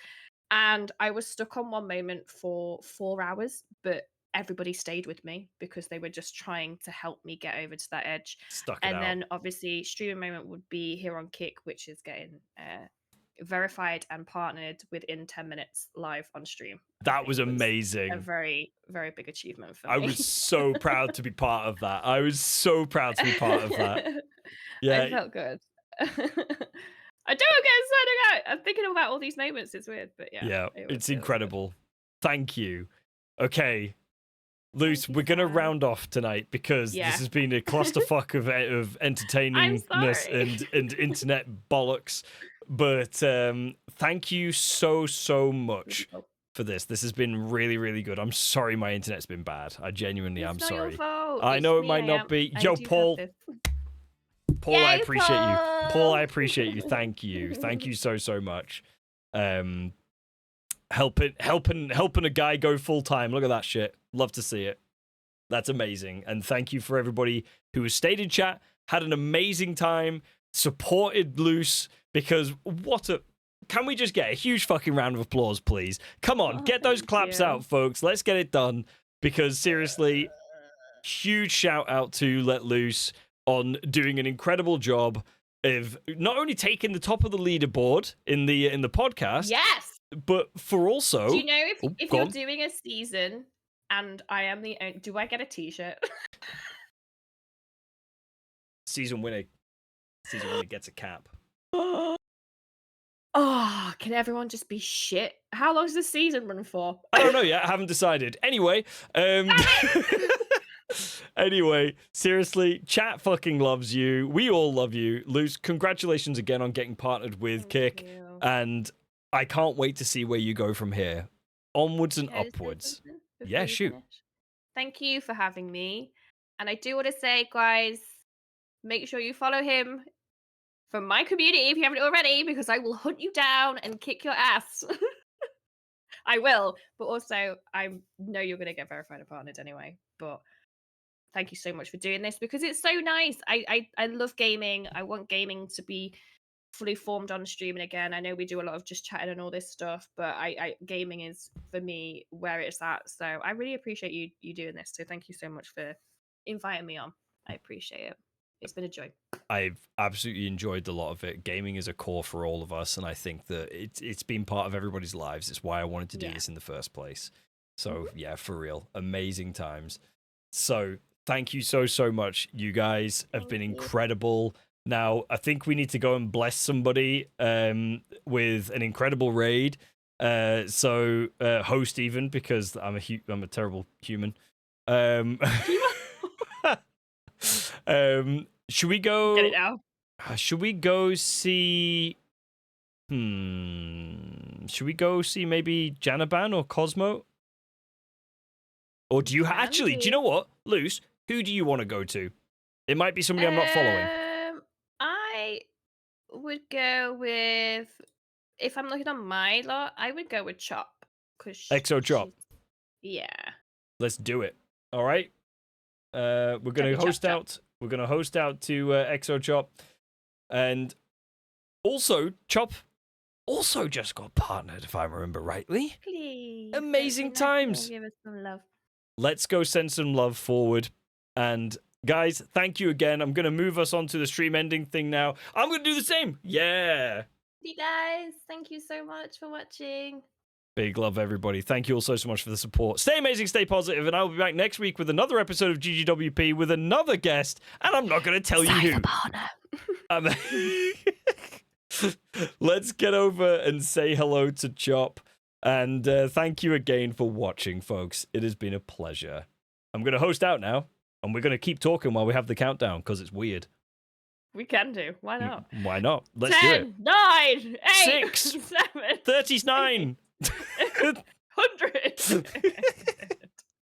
And I was stuck on one moment for 4 hours, but everybody stayed with me because they were just trying to help me get over to that edge. Stuck it And out. then obviously streaming moment would be here on Kick, which is getting verified and partnered within 10 minutes live on stream. That was amazing. A very, very big achievement for me. I was so proud to be part of that. I was so proud to be part of that. Yeah. I felt good. I don't get excited out. I'm thinking about all these moments. It's weird, but yeah. Yeah, it was it's incredible. Thank you. Okay, Luce, Thank you, we're going to Sam. round off tonight because Yeah. this has been a clusterfuck of entertainingness sorry. and internet bollocks. But thank you so much good. for this. This has been really, really good. I'm sorry my internet's been bad. I genuinely am It's not sorry. your fault. I It's know it me, might I not am- be. I Yo, do have Paul, this. Paul, I Yay, appreciate you. Paul, I Paul! appreciate you. Thank you. Thank you so much. Helping a guy go full time. Look at that shit. Love to see it. That's amazing. And thank you for everybody who has stayed in chat, had an amazing time, supported Luce, because can we just get a huge fucking round of applause, please? Come on, Oh, get those thank claps you. out, folks. Let's get it done. Because seriously, huge shout out to LetLuce on doing an incredible job of not only taking the top of the leaderboard in the podcast, Yes. but for also. Do you know if go you're on. doing a season and I am do I get a t-shirt? Season winner gets a cap. Oh, can everyone just be shit? How long does the season run for? I don't know yet. I haven't decided. Anyway, anyway, seriously, chat fucking loves you. We all love you. Luce, congratulations again on getting partnered with Thank Kick. you. And I can't wait to see where you go from here. Onwards and Can I just say upwards. something before Yeah, you shoot. finish? Thank you for having me. And I do want to say, guys, make sure you follow him from my community if you haven't already, because I will hunt you down and kick your ass. I will. But also, I know you're going to get verified and partnered anyway. But thank you so much for doing this because it's so nice. I love gaming. I want gaming to be fully formed on streaming again. I know we do a lot of just chatting and all this stuff, but I gaming is for me where it's at. So I really appreciate you doing this. So thank you so much for inviting me on. I appreciate it. It's been a joy. I've absolutely enjoyed a lot of it. Gaming is a core for all of us, and I think that it's been part of everybody's lives. It's why I wanted to do Yeah. this in the first place. So yeah, for real, amazing times. So thank you so much. You guys have been incredible. Now, I think we need to go and bless somebody with an incredible raid. So host even, because I'm a terrible human. Should we go? Get it now. Should we go see? Should we go see maybe Janaban or Cosmo? Or do you actually? Do you know what, Luce? Who do you want to go to? It might be somebody I'm not following. I would go with, if I'm looking on my lot, I would go with Chop. Exo Chop. Yeah. Let's do it. All right. We're gonna Chubby host Chop out. We're gonna host out to Exo Chop, and also Chop also just got partnered, if I remember rightly. Please. Amazing times. Give us some love. Let's go send some love forward. And guys, thank you again. I'm gonna move us on to the stream ending thing now. I'm gonna do the same. Yeah. You guys, thank you so much for watching. Big love, everybody. Thank you all so much for the support. Stay amazing, stay positive, and I'll be back next week with another episode of GGWP with another guest, and I'm not going to tell you who. Let's get over and say hello to Chop, and thank you again for watching, folks. It has been a pleasure. I'm going to host out now, and we're going to keep talking while we have the countdown, because it's weird. We can do. Why not? Why not? Let's 10, do it. 9, 8, 6, 7, 39. 100.